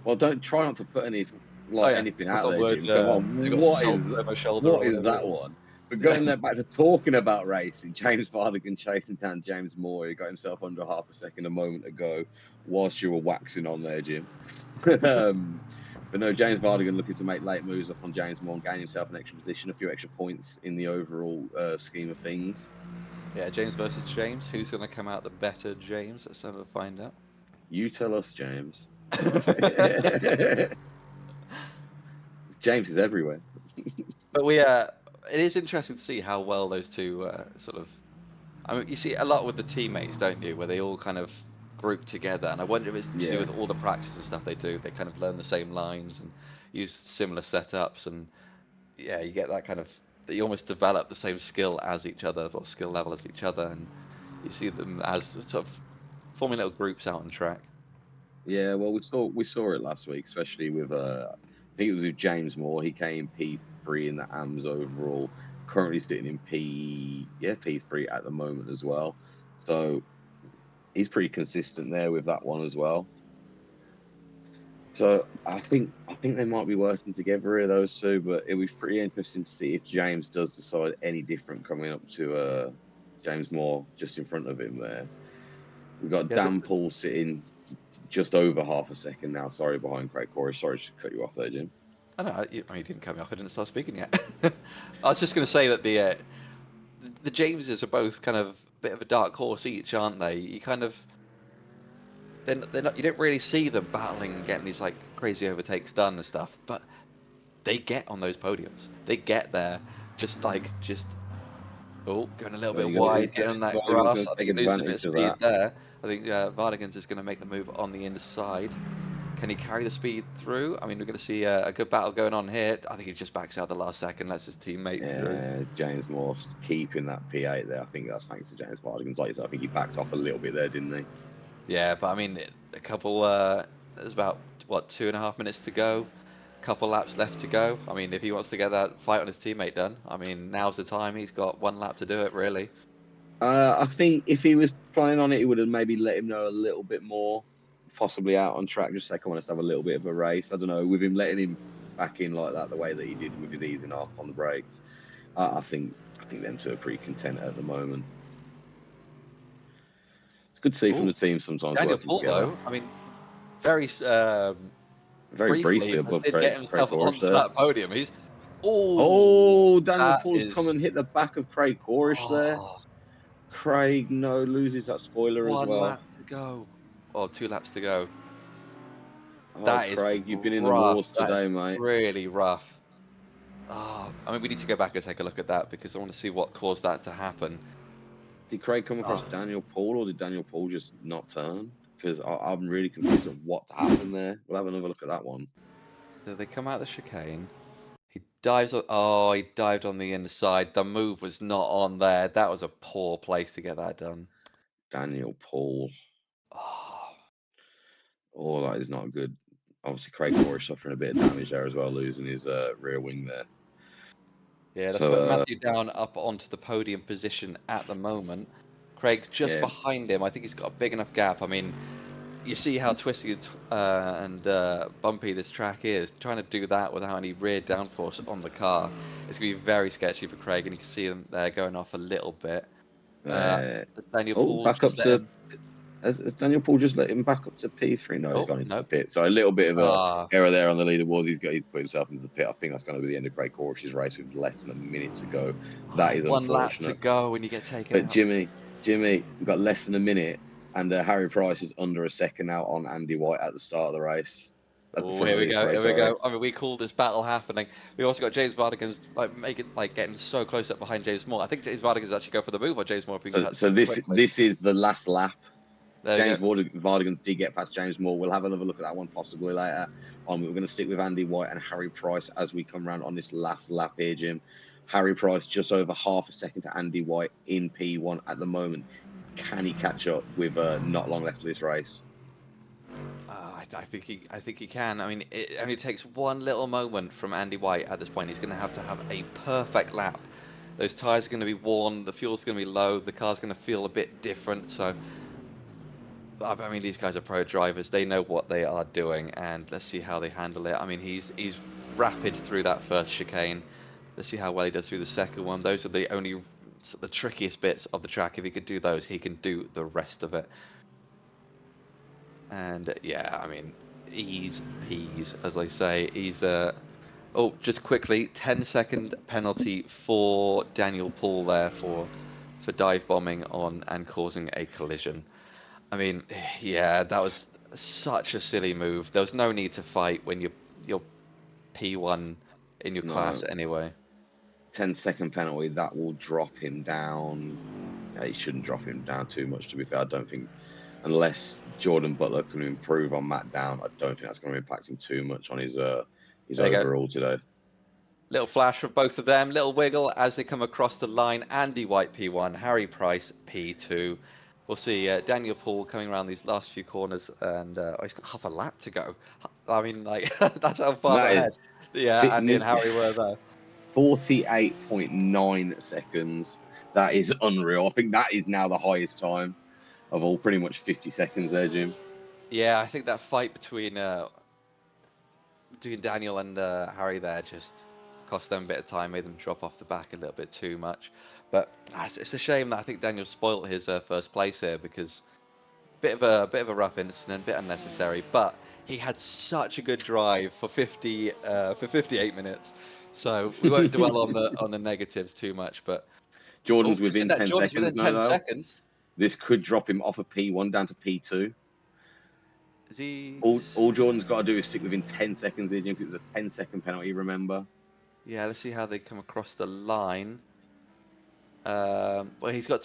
well, don't try not to put Oh yeah, anything I've out got there, words. Jim. Come I on, got some salt on my shoulder or what is whatever that it one? But is. going there back to talking about racing, James Vardigan chasing down James Moore, who got himself under half a second a moment ago, whilst you were waxing on there, Jim. But no, James Vardigan looking to make late moves up on James Moore and gain himself an extra position, a few extra points in the overall scheme of things. Yeah, James versus James. Who's going to come out the better, James? Let's have a find out. You tell us, James. James is everywhere. But it is interesting to see how well those two sort of. I mean, you see a lot with the teammates, don't you? Where they all kind of group together, and I wonder if it's to do Yeah. with all the practice and stuff they do. They kind of learn the same lines and use similar setups, and yeah, you get that kind of. You almost develop the same skill as each other, or skill level as each other, and you see them as sort of forming little groups out on track. Yeah, well, we saw it last week, especially with I think it was with James Moore. He came P3 in the AMS overall. Currently sitting in P3 at the moment as well. So he's pretty consistent there with that one as well. So I think they might be working together here, those two. But it was pretty interesting to see if James does decide any different coming up to James Moore just in front of him there. We've got Yeah, Dan Paul sitting just over half a second now. Sorry, behind Craig Corey. Sorry to cut you off there, Jim. I know you didn't cut me off. I didn't start speaking yet. I was just going to say that the Jameses are both kind of a bit of a dark horse each, aren't they? You kind of they're not you don't really see them battling and getting these like crazy overtakes done and stuff, but they get on those podiums. They get there just going a little There bit you go. wide, getting on that Vardigan's grass. going to I think take it loses a bit of advantage of speed that. there. I think Vardigans is going to make the move on the inside. Can he carry the speed through? I mean, we're going to see a good battle going on here. I think he just backs out the last second, lets his teammate through. Yeah, James Morse keeping that P8 there. I think that's thanks to James Vardigan's. Like I said, I think he backed off a little bit there, didn't he? Yeah, but I mean, a couple. There's about what 2.5 minutes to go. Couple laps left to go. I mean, if he wants to get that fight on his teammate done, I mean, now's the time. He's got one lap to do it, really. I think if he was planning on it, he would have maybe let him know a little bit more, possibly out on track. Just say, "Come on, let's have a little bit of a race." I don't know. With him letting him back in like that, the way that he did with his easing off on the brakes, I think them two are pretty content at the moment. It's good to see from Oh, the team sometimes Daniel working Paul, together. though. I mean, very Very briefly, briefly but above did get Craig himself Corish onto there. that podium. He's oh, Oh, Daniel that Paul's come is and hit the back of Craig Corish there. oh, Craig, no, loses that spoiler as one well. lap to go. Oh, 2 laps to go. Oh, That is Craig, you've been in the rough. wars That is today, mate. really rough. I mean, we need to go back and take a look at that because I want to see what caused that to happen. Did Craig come across Oh, Daniel Paul, or did Daniel Paul just not turn? Because I'm really confused on what happened there. We'll have another look at that one. so they come out the chicane. He dives on. Oh, he dived on the inside. The move was not on there. That was a poor place to get that done. Daniel Paul. Oh, Oh, that is not good. Obviously, Craig Moore is suffering a bit of damage there as well, losing his rear wing there. yeah, that's So, putting Matthew down up onto the podium position at the moment. Craig's just yeah, behind him. I think he's got a big enough gap. I mean, you see how twisty and bumpy this track is. Trying to do that without any rear downforce on the car, it's going to be very sketchy for Craig, and you can see him there going off a little bit. Uh, uh, Daniel oh, Paul back up just let to him. has Daniel Paul just let him back up to P3? No, he's Oh gone into the no! pit. So a little bit of a Ah, error there on the leaderboard. He's put himself into the pit. I think that's going to be the end of Craig Corish's race with less than a minute to go. That is one lap to unfortunate. go when you get taken But out. Jimmy, we've got less than a minute, and Harry Price is under a second out on Andy White at the start of the race, at the Oh, front here of we this go, race. here we Sorry. go. I mean, we called this battle happening. We also got James Vardigan getting so close up behind James Moore. I think James Vardigan's actually go for the move on James Moore if we can catch So him this quickly. this is the last lap. There we James go. Vardigans did get past James Moore. We'll have another look at that one possibly later. We're going to stick with Andy White and Harry Price as we come round on this last lap here, Jim. Harry Price just over half a second to Andy White in P1 at the moment. Can he catch up with not long left of this race? I think he can. I mean, it only takes one little moment from Andy White at this point. He's going to have a perfect lap. Those tires are going to be worn. The fuel's going to be low. The car's going to feel a bit different. So I mean, these guys are pro drivers. They know what they are doing, and let's see how they handle it. I mean, he's rapid through that first chicane. Let's see how well he does through the second one. Those are the only the trickiest bits of the track. If he could do those, he can do the rest of it. And yeah, I mean, ease peas, as they say. He's oh, just quickly, 10-second penalty for Daniel Paul there for dive bombing on and causing a collision. I mean, yeah, that was such a silly move. There was no need to fight when you're P1 in your class No. anyway. 10-second penalty, that will drop him down. Yeah, he shouldn't drop him down too much, to be fair. I don't think, unless Jordan Butler can improve on Matt Down, I don't think that's going to impact him too much on his There you go. overall today. Little flash from both of them, little wiggle as they come across the line. Andy White P1, Harry Price P2. We'll see Daniel Paul coming around these last few corners, and oh, he's got half a lap to go. I mean, like that's how far That is ahead. Yeah, Andy and Harry were there. 48.9 seconds. That is unreal. I think that is now the highest time of all, pretty much 50 seconds there, Jim. Yeah, I think that fight between Daniel and Harry there just cost them a bit of time, made them drop off the back a little bit too much. But it's a shame that I think Daniel spoilt his first place here because bit of a rough incident, bit unnecessary. But he had such a good drive for 58 minutes, so we won't dwell on the negatives too much. But oh, Jordan's just hit within that 10 Jordan's seconds, within no 10 doubt. seconds. This could drop him off of P1 down to P2. Is he? All Jordan's got to do is stick within 10 seconds here, Jim, because it was a 10-second penalty, remember? Yeah, let's see how they come across the line. Well, he's got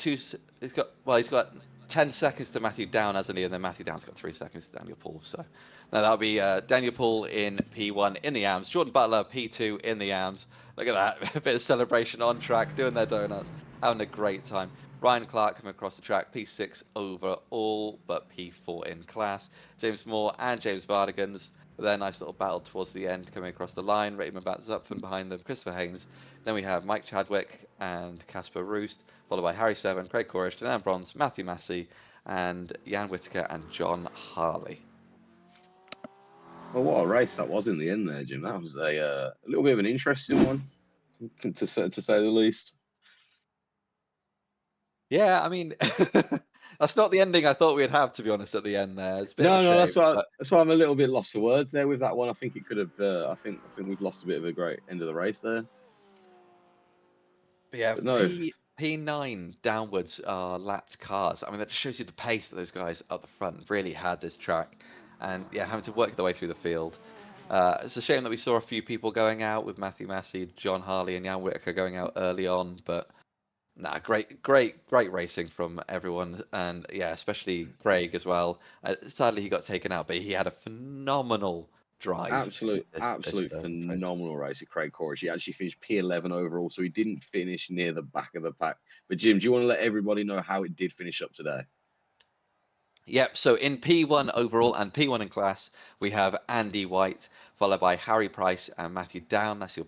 10 seconds to Matthew Down, hasn't he? And then Matthew Down's got 3 seconds to Daniel Paul. So now that'll be Daniel Paul in P1 in the AMS, Jordan Butler P2 in the AMS. Look at that, a bit of celebration on track, doing their donuts, having a great time. Ryan Clark coming across the track, P6 overall, but P4 in class. James Moore and James Vardigans with their nice little battle towards the end, coming across the line. Raymond Zupfen behind them, Christopher Haynes. Then we have Mike Chadwick and Casper Roost, followed by Harry Seven, Craig Corish, Dan Bronze, Matthew Massey, and Jan Whitaker and John Harley. Well, what a race that was in the end there, Jim. That was a little bit of an interesting one, to say the least. Yeah, I mean, that's not the ending I thought we'd have, to be honest, at the end there. It's a bit of a No, shame. But that's why I'm a little bit lost for words there with that one. I think it could have. I think we've lost a bit of a great end of the race there. yeah, But no, P9 downwards are lapped cars. I mean, that just shows you the pace that those guys up the front really had this track. and yeah, having to work their way through the field. It's a shame that we saw a few people going out with Matthew Massey, John Harley, and Jan Whitaker going out early on, but nah, great racing from everyone, and yeah, especially Craig as well. Sadly, he got taken out, but he had a phenomenal drive this Absolute race. phenomenal race at Craig Corrish. He actually finished P11 overall, so he didn't finish near the back of the pack. But Jim, do you want to let everybody know how it did finish up today? Yep, so in P1 overall and P1 in class, we have Andy White, followed by Harry Price and Matthew Down. That's your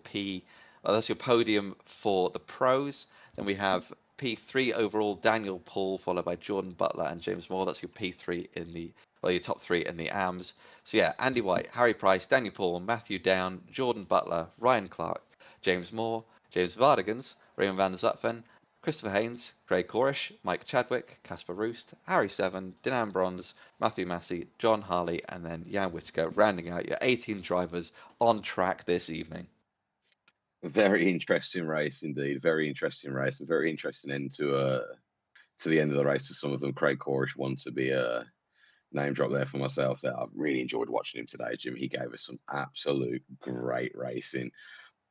podium for the pros. Then we have P3 overall, Daniel Paul, followed by Jordan Butler and James Moore. That's your P3 your top three in the AMs. So yeah, Andy White, Harry Price, Daniel Paul, Matthew Down, Jordan Butler, Ryan Clark, James Moore, James Vardigans, Raymond van der Zutphen, Christopher Haynes, Craig Corish, Mike Chadwick, Casper Roost, Harry Seven, Dinan Bronze, Matthew Massey, John Harley, and then Jan Whitaker, rounding out your 18 drivers on track this evening. Very interesting race indeed. Very interesting race. A very interesting end to the end of the race for some of them. Craig Corish won to be a name drop there for myself. That I've really enjoyed watching him today, Jim. He gave us some absolute great racing.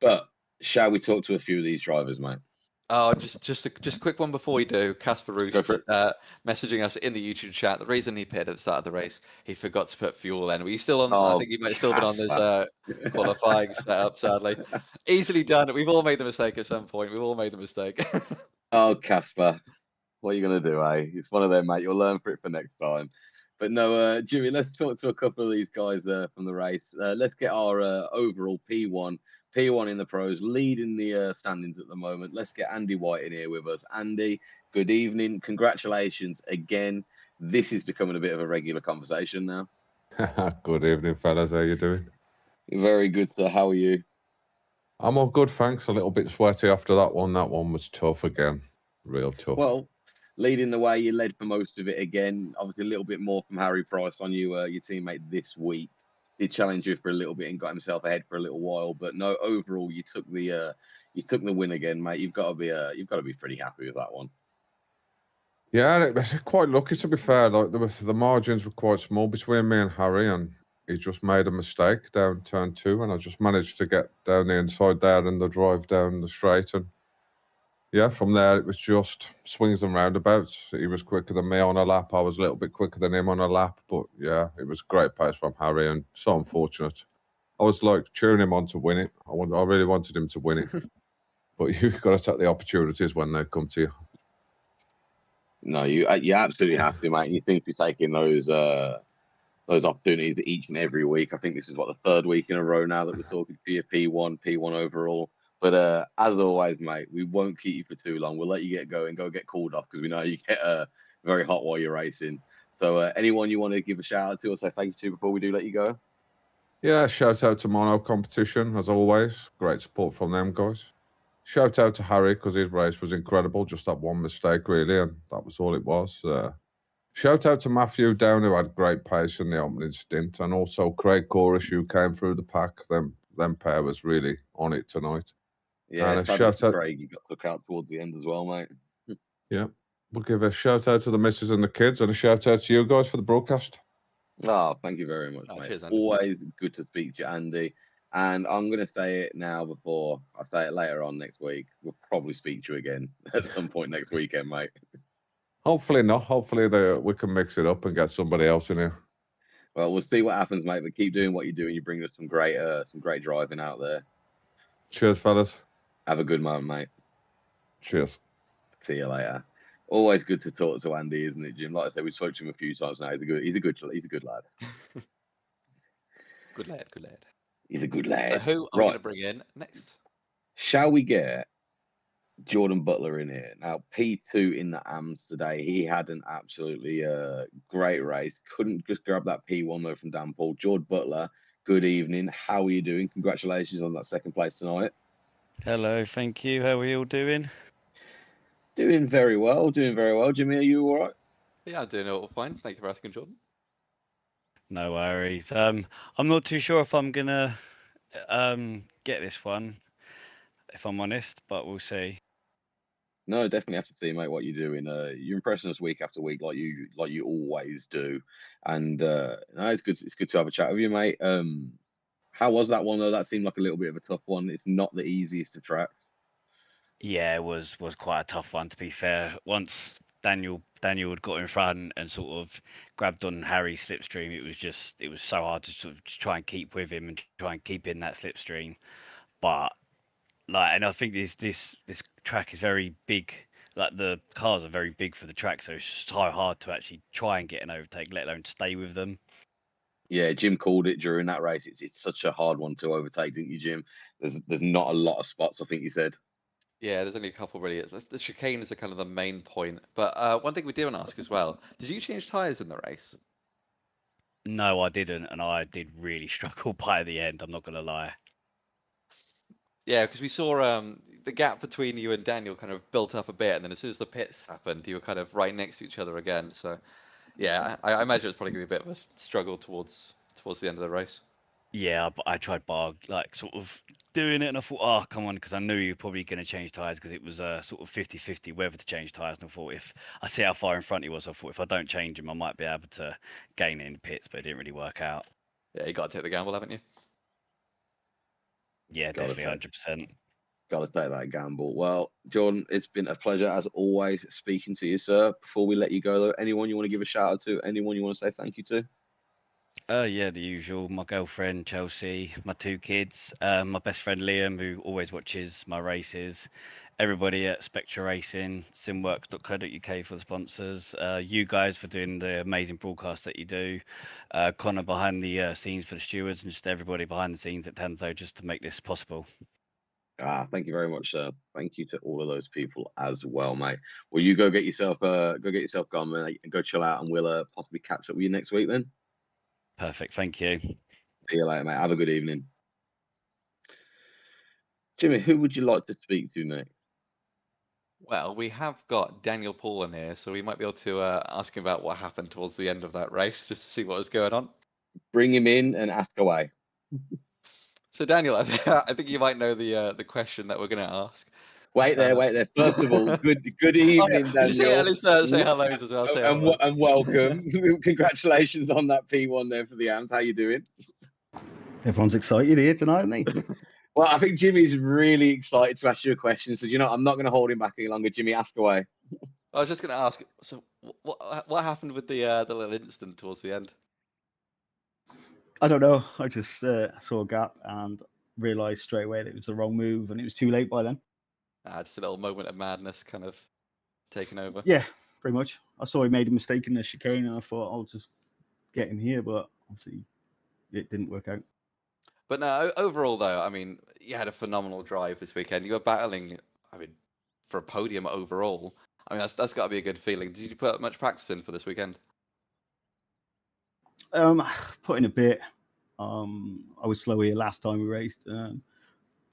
But shall we talk to a few of these drivers, mate? Oh, just a quick one before we do. Casper Go Roost for it. messaging us in the YouTube chat. The reason he pitted at the start of the race, he forgot to put fuel in. Were you still on? I Oh, think he might have still been on this Casper. qualifying setup. Sadly, easily done. We've all made the mistake at some point. We've all made the mistake. Oh, Casper. What are you going to do, eh? It's one of them, mate. You'll learn for it for next time. But no, Jimmy, let's talk to a couple of these guys from the race. Let's get our overall P1 in the pros, leading the standings at the moment. Let's get Andy White in here with us. Andy, good evening. Congratulations again. This is becoming a bit of a regular conversation now. Good evening, fellas. How you doing? Very good, sir. How are you? I'm all good, thanks. A little bit sweaty after that one. That one was tough again. Real tough. Well, leading the way, you led for most of it again. Obviously, a little bit more from Harry Price on you, your teammate this week. Did challenge you for a little bit and got himself ahead for a little while, but no, overall, you took the win again, mate. You've got to be pretty happy with that one. Yeah, it was quite lucky to be fair. Like the margins were quite small between me and Harry, and he just made a mistake down turn two, and I just managed to get down the inside there and the drive down the straight. And yeah, from there it was just swings and roundabouts. He was quicker than me on a lap. I was a little bit quicker than him on a lap, but yeah, it was great pace from Harry, and so unfortunate. I was like cheering him on to win it. I really wanted him to win it. But you've got to take the opportunities when they come to you. No, you absolutely have to, mate. And you seem to be taking those opportunities each and every week. I think this is what the third week in a row now that we're talking for your P1 overall. But as always, mate, we won't keep you for too long. We'll let you get going, go get cooled off because we know you get very hot while you're racing. So anyone you want to give a shout out to or say thank you to before we do let you go? Yeah, shout out to Mono Competition, as always. Great support from them guys. Shout out to Harry because his race was incredible. Just that one mistake, really, and that was all it was. Shout out to Matthew Down, who had great pace in the opening stint, and also Craig Corish, who came through the pack. Them pair was really on it tonight. Yeah, And a sadly shout for out, Craig, you got took out towards the end as well, mate. yeah, we'll give a shout out to the missus and the kids, and a shout out to you guys for the broadcast. Oh, thank you very much, Oh, mate. cheers, Andy. Always good to speak to you, Andy. And I'm going to say it now before I say it later on next week. We'll probably speak to you again at some point next weekend, mate. Hopefully not. Hopefully we can mix it up and get somebody else in here. Well, we'll see what happens, mate. But keep doing what you're doing. You bring us some great driving out there. Cheers, fellas. Have a good moment, mate. Cheers. See you later. Always good to talk to Andy, isn't it, Jim? Like I said, we've spoken to him a few times now. He's a good lad. Good lad, good lad. He's a good So lad. who are we going Right. to bring in next? Shall we get Jordan Butler in here? Now, P2 in the AMS today. He had an absolutely great race. Couldn't just grab that P1 though from Dan Paul. Jordan Butler, good evening. How are you doing? Congratulations on that second place tonight. Hello, thank you. How are you all doing? Doing very well. Doing very well. Jimmy, are you all right? Yeah, I'm doing all fine. Thank you for asking, Jordan. No worries. I'm not too sure if I'm gonna get this one, if I'm honest, but we'll see. No, definitely have to see, mate, what you're doing. You're impressing us week after week, like you always do. And no, it's good. It's good to have a chat with you, mate. How was that one though? That seemed like a little bit of a tough one. It's not the easiest to track. Yeah, it was quite a tough one to be fair. Once Daniel had got in front and sort of grabbed on Harry's slipstream, it was so hard to sort of just try and keep with him and try and keep in that slipstream. But like, and I think this track is very big. Like the cars are very big for the track, so it's so hard to actually try and get an overtake, let alone stay with them. Yeah, Jim called it during that race. It's such a hard one to overtake, didn't you, Jim? There's not a lot of spots. I think you said. Yeah, there's only a couple really. The chicane is a kind of the main point. But one thing we didn't ask as well: did you change tires in the race? No, I didn't, and I did really struggle by the end. I'm not gonna lie. Yeah, because we saw the gap between you and Daniel kind of built up a bit, and then as soon as the pits happened, you were kind of right next to each other again. So yeah, I imagine it's probably gonna be a bit of a struggle towards the end of the race. Yeah, but I tried like sort of doing it, and I thought, oh, come on, because I knew you were probably going to change tyres because it was sort of 50-50 whether to change tyres. And I thought if I see how far in front he was, I thought if I don't change him, I might be able to gain in the pits, but it didn't really work out. Yeah, you got to take the gamble, haven't you? Yeah, Gotta definitely take, 100%. gotta take that gamble. Well, Jordan, it's been a pleasure as always speaking to you, sir. Before we let you go, though, anyone you want to give a shout out to? Anyone you want to say thank you to? Yeah, the usual. My girlfriend Chelsea, my two kids, my best friend Liam, who always watches my races. Everybody at Spectra Racing, simworks.co.uk for the sponsors. You guys for doing the amazing broadcast that you do. Connor behind the scenes for the stewards, and just everybody behind the scenes at Tanzo just to make this possible. Thank you very much, sir. Thank you to all of those people as well, mate. Well, you go get yourself gone, man, and go chill out, and we'll possibly catch up with you next week then. Perfect. Thank you. See you later, mate. Have a good evening. Jimmy, who would you like to speak to next? Well, we have got Daniel Paul in here, so we might be able to ask him about what happened towards the end of that race, just to see what was going on. Bring him in and ask away. So, Daniel, I think you might know the question that we're going to ask. Wait there, wait there. First of all, good Oh, yeah. evening, Would you say at Daniel, least say hellos as well? Say hello. and welcome. Congratulations on that P1 there for the AMS. How you doing? Everyone's excited here tonight, aren't they? Well, I think Jimmy's really excited to ask you a question. So, I'm not going to hold him back any longer. Jimmy, ask away. I was just going to ask. So, what happened with the little incident towards the end? I don't know. I just saw a gap and realised straight away that it was the wrong move, and it was too late by then. Just a little moment of madness, kind of taken over. Yeah, pretty much. I saw he made a mistake in the chicane, and I thought I'll just get him here, but obviously it didn't work out. But no, overall though, I mean, you had a phenomenal drive this weekend. You were battling, I mean, for a podium overall. I mean, that's got to be a good feeling. Did you put much practice in for this weekend? Put in a bit. I was slow here last time we raced.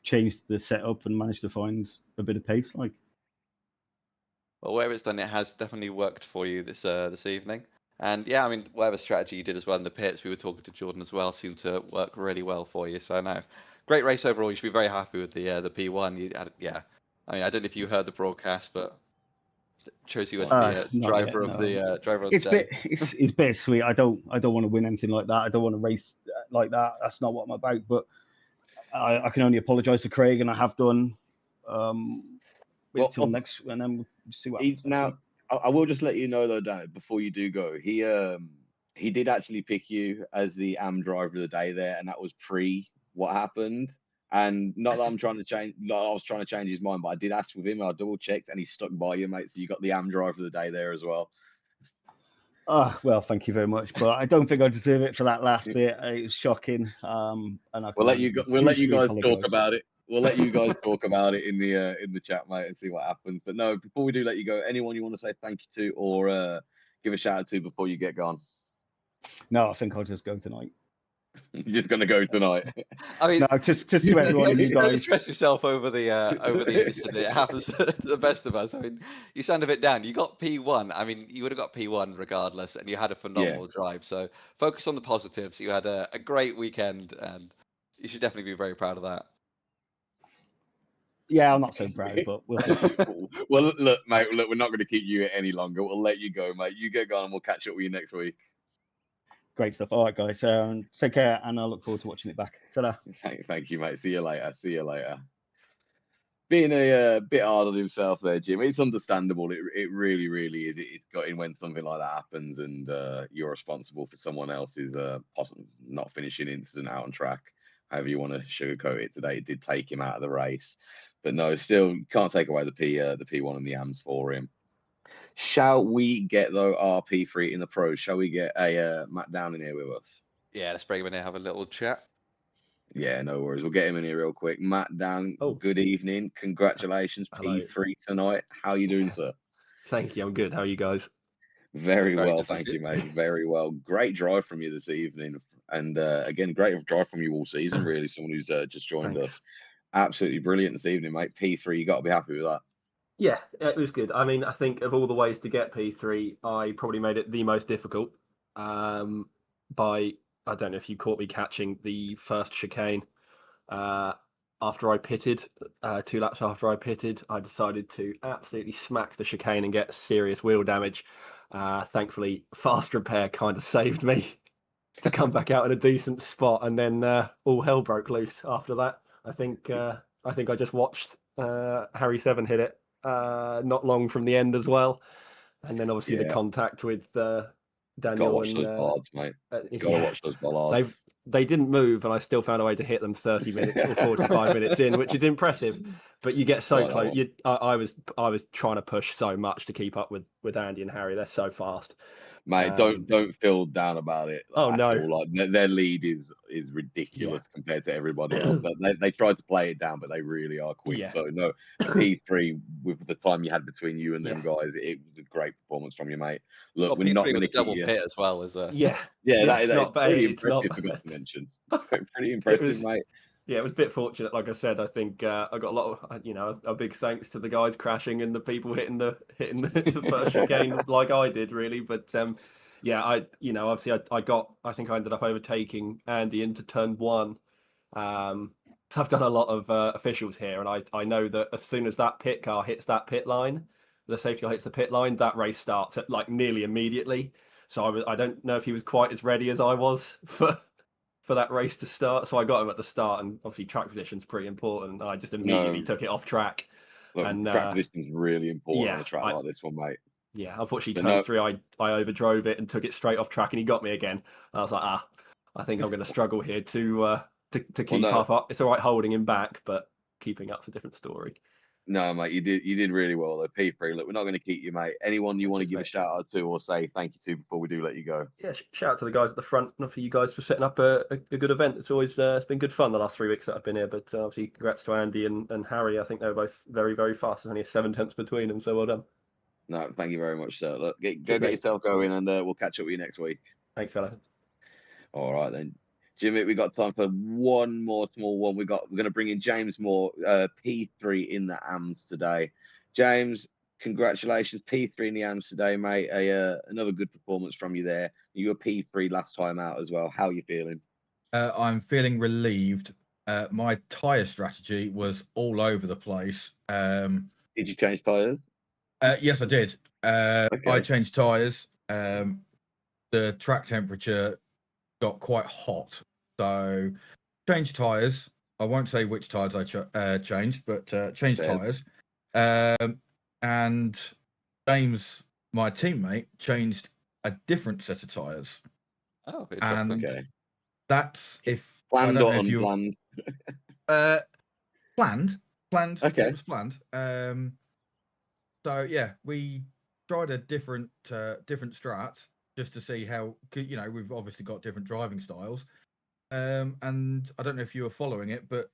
Changed the setup and managed to find a bit of pace. Like, Well, whatever it's done, it has definitely worked for you this evening. And yeah, I mean, whatever strategy you did as well in the pits, we were talking to Jordan as well, seemed to work really well for you. So no, great race overall. You should be very happy with the P1. You had, yeah, I mean, I don't know if you heard the broadcast, but chose you as the not yet, driver of no. the driver of It's the day. it's bittersweet. I don't want to win anything like that. I don't want to race like that. That's not what I'm about. But I can only apologise to Craig, and I have done. Well, Until next, and then we'll see what happens. now, I will just let you know though, Dan, before you do go, he did actually pick you as the AM driver of the day there, and that was pre what happened. And not that I'm trying to change, like I was trying to change his mind, but I did ask with him, I double checked, and he stuck by you, mate. So you got the AM driver of the day there as well. Well, thank you very much, but I don't think I deserve it for that last bit. It was shocking, and I We'll let you guys talk apologise. about it. We'll let you guys talk about it in the chat, mate, and see what happens. But no, before we do let you go, anyone you want to say thank you to or give a shout out to before you get gone? No, I think I'll just go tonight. You're just gonna go tonight. I mean, No, just to everyone and you don't guys. stress yourself over the incident. It happens to the best of us. I mean, you sound a bit down. You got P1. I mean, you would have got P1 regardless, and you had a phenomenal drive. So focus on the positives. You had a great weekend, and you should definitely be very proud of that. Yeah, I'm not so proud, but we'll see. Well, look, mate. Look, we're not going to keep you any longer. We'll let you go, mate. You get going, and we'll catch up with you next week. Great stuff. All right, guys. Take care, and I look forward to watching it back. Ta-da. Thank you, mate. See you later. See you later. Being a bit hard on himself there, Jim. It's understandable. It really, really is. It's got in when something like that happens, and you're responsible for someone else's possibly not finishing incident out on track. However you want to sugarcoat it today, it did take him out of the race, but no, still you can't take away the P1 and the AMs for him. Shall we get though our P3 in the pros? Shall we get a Matt Down in here with us? Yeah, let's bring him in and have a little chat. Yeah, no worries. We'll get him in here real quick. Matt Dan, Oh. good evening. Congratulations, Hello. P3 tonight. How are you doing, sir? Thank you. I'm good. How are you guys? Very Very well, good, thank thank you, mate. Very well. Great drive from you this evening. And again, great drive from you all season, really. Someone who's just joined Thanks. us. Absolutely brilliant this evening, mate. P3, you got to be happy with that. Yeah, it was good. I mean, I think of all the ways to get P3, I probably made it the most difficult. I don't know if you caught me catching the first chicane. After I pitted, 2 laps after I pitted, I decided to absolutely smack the chicane and get serious wheel damage. Thankfully, fast repair kind of saved me to come back out in a decent spot, and then all hell broke loose after that. I think I just watched Harry 7 hit it not long from the end as well, and then obviously the Yeah. contact with Gotta Daniel watch and those bollards, mate. Gotta yeah. watch those bollards. They didn't move, and I still found a way to hit them 30 minutes or 45 minutes in, which is impressive. But you get so Right close. on. I was trying to push so much to keep up with Andy and Harry. They're so fast. Mate, don't feel down about it Oh, at no. all. Like their lead is ridiculous compared to everybody else. They tried to play it down, but they really are quick. Yeah. So no, a P3 with the time you had between you and them Yeah. guys, it was a great performance from you, mate. Look, Well, we're not P3 going with to a keep double you. pit as well as a. Yeah. Yeah, it's that is not bad. pretty It's not impressive. Forgot bad. to mention. Pretty impressive, was- mate. Yeah, it was a bit fortunate. Like I said, I think I got a lot of, a big thanks to the guys crashing and the people hitting the first chicane like I did, really. But yeah, obviously I think I ended up overtaking Andy into turn 1. So I've done a lot of officials here, and I know that as soon as that pit car hits that pit line, the safety car hits the pit line, that race starts at like nearly immediately. So I don't know if he was quite as ready as I was for that race to start. So I got him at the start, and obviously track position's pretty important. And I just immediately took it off track. Look, And track position is really important on yeah, a track like this one, mate. Yeah, unfortunately, But turn no- 3, I overdrove it and took it straight off track, and he got me again. I was like, I think I'm going to struggle here to keep no. up. It's all right holding him back, but keeping up's a different story. No, mate, you did really well though. P3, look, we're not going to keep you, mate. Anyone you want to Cheers, give a mate. shout out to or say thank you to before we do let you go? Yeah, shout out to the guys at the front and for you guys for setting up a good event. It's always it's been good fun the last 3 weeks that I've been here. But obviously, congrats to Andy and Harry. I think they were both very, very fast. There's only 7/10 between them, so well done. No, thank you very much, sir. Look, go Cheers, get mate. yourself going, and we'll catch up with you next week. Thanks, fella. All right then, Jimmy. We got time for one more small one. We're going to bring in James Moore, P3 in the AMS today. James, congratulations, P3 in the AMS today, mate. Another good performance from you there. You were P3 last time out as well. How are you feeling? I'm feeling relieved. My tyre strategy was all over the place. Did you change tyres? Yes, I did. I Okay. changed tyres. The track temperature got quite hot, so changed tyres. I won't say which tyres I changed, but changed Fair. tyres. And James, my teammate, changed a different set of tyres. Oh, interesting. And Okay. that's if Planned I don't or know if you unplanned? planned. Okay. It was planned. So yeah, we tried a different strat just to see how, we've obviously got different driving styles. And I don't know if you were following it, but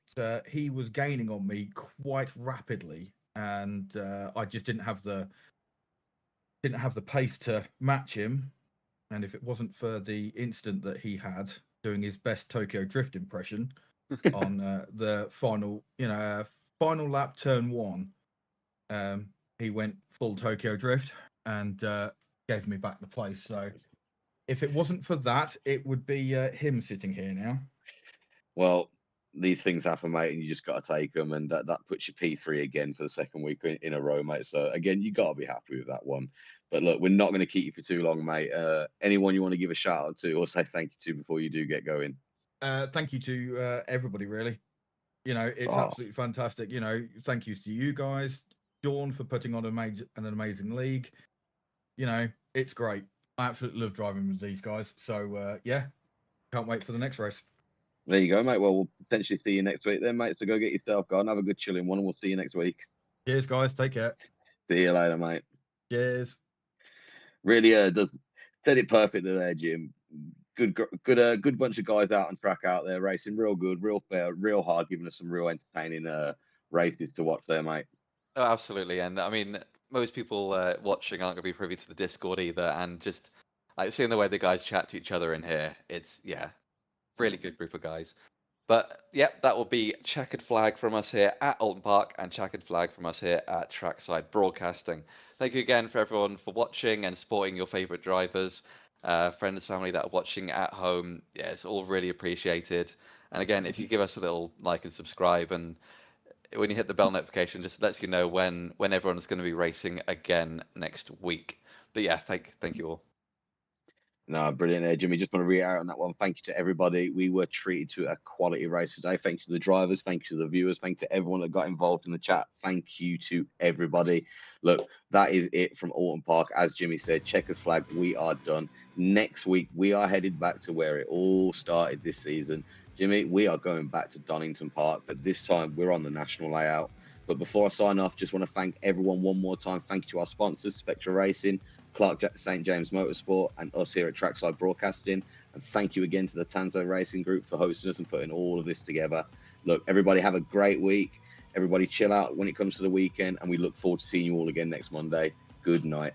he was gaining on me quite rapidly, and I just didn't have the pace to match him. And if it wasn't for the instant that he had doing his best Tokyo Drift impression on the final lap, turn 1, he went full Tokyo Drift and gave me back the place. So if it wasn't for that, it would be him sitting here now. Well, these things happen, mate, and you just got to take them, and that puts you P3 again for the second week in a row, mate. So again, you got to be happy with that one. But look, we're not going to keep you for too long, mate. Anyone you want to give a shout out to or say thank you to before you do get going? Thank you to everybody, really. You know, it's Oh. absolutely fantastic. You know, thank you to you guys, Dawn, for putting on an amazing league. You know, it's great. I absolutely love driving with these guys. So yeah, can't wait for the next race. There you go, mate. Well, we'll potentially see you next week then, mate. So go get yourself gone. Have a good chilling one, and we'll see you next week. Cheers, guys. Take care. See you later, mate. Cheers. Really does said it perfectly there, Jim. Good bunch of guys out on track out there racing real good, real fair, real hard, giving us some real entertaining races to watch there, mate. Oh, absolutely. And I mean, most people watching aren't going to be privy to the Discord either. And just like seeing the way the guys chat to each other in here, it's, yeah, really good group of guys. But yep, that will be checkered flag from us here at Oulton Park and checkered flag from us here at Trackside Broadcasting. Thank you again for everyone for watching and supporting your favourite drivers, friends, family that are watching at home. Yeah, it's all really appreciated. And again, if you give us a little like and subscribe, and when you hit the bell notification, just lets you know when everyone's going to be racing again next week. But yeah, thank you all. No, brilliant there, Jimmy. Just want to reiterate on that one. Thank you to everybody. We were treated to a quality race today. Thank you to the drivers. Thank you to the viewers. Thank you to everyone that got involved in the chat. Thank you to everybody. Look, that is it from Oulton Park. As Jimmy said, checkered flag, we are done. Next week, we are headed back to where it all started this season. Jimmy, we are going back to Donington Park, but this time we're on the national layout. But before I sign off, just want to thank everyone one more time. Thank you to our sponsors, Spectra Racing, Clark St. James Motorsport, and us here at Trackside Broadcasting. And thank you again to the Tanzo Racing Group for hosting us and putting all of this together. Look, everybody have a great week. Everybody chill out when it comes to the weekend, and we look forward to seeing you all again next Monday. Good night.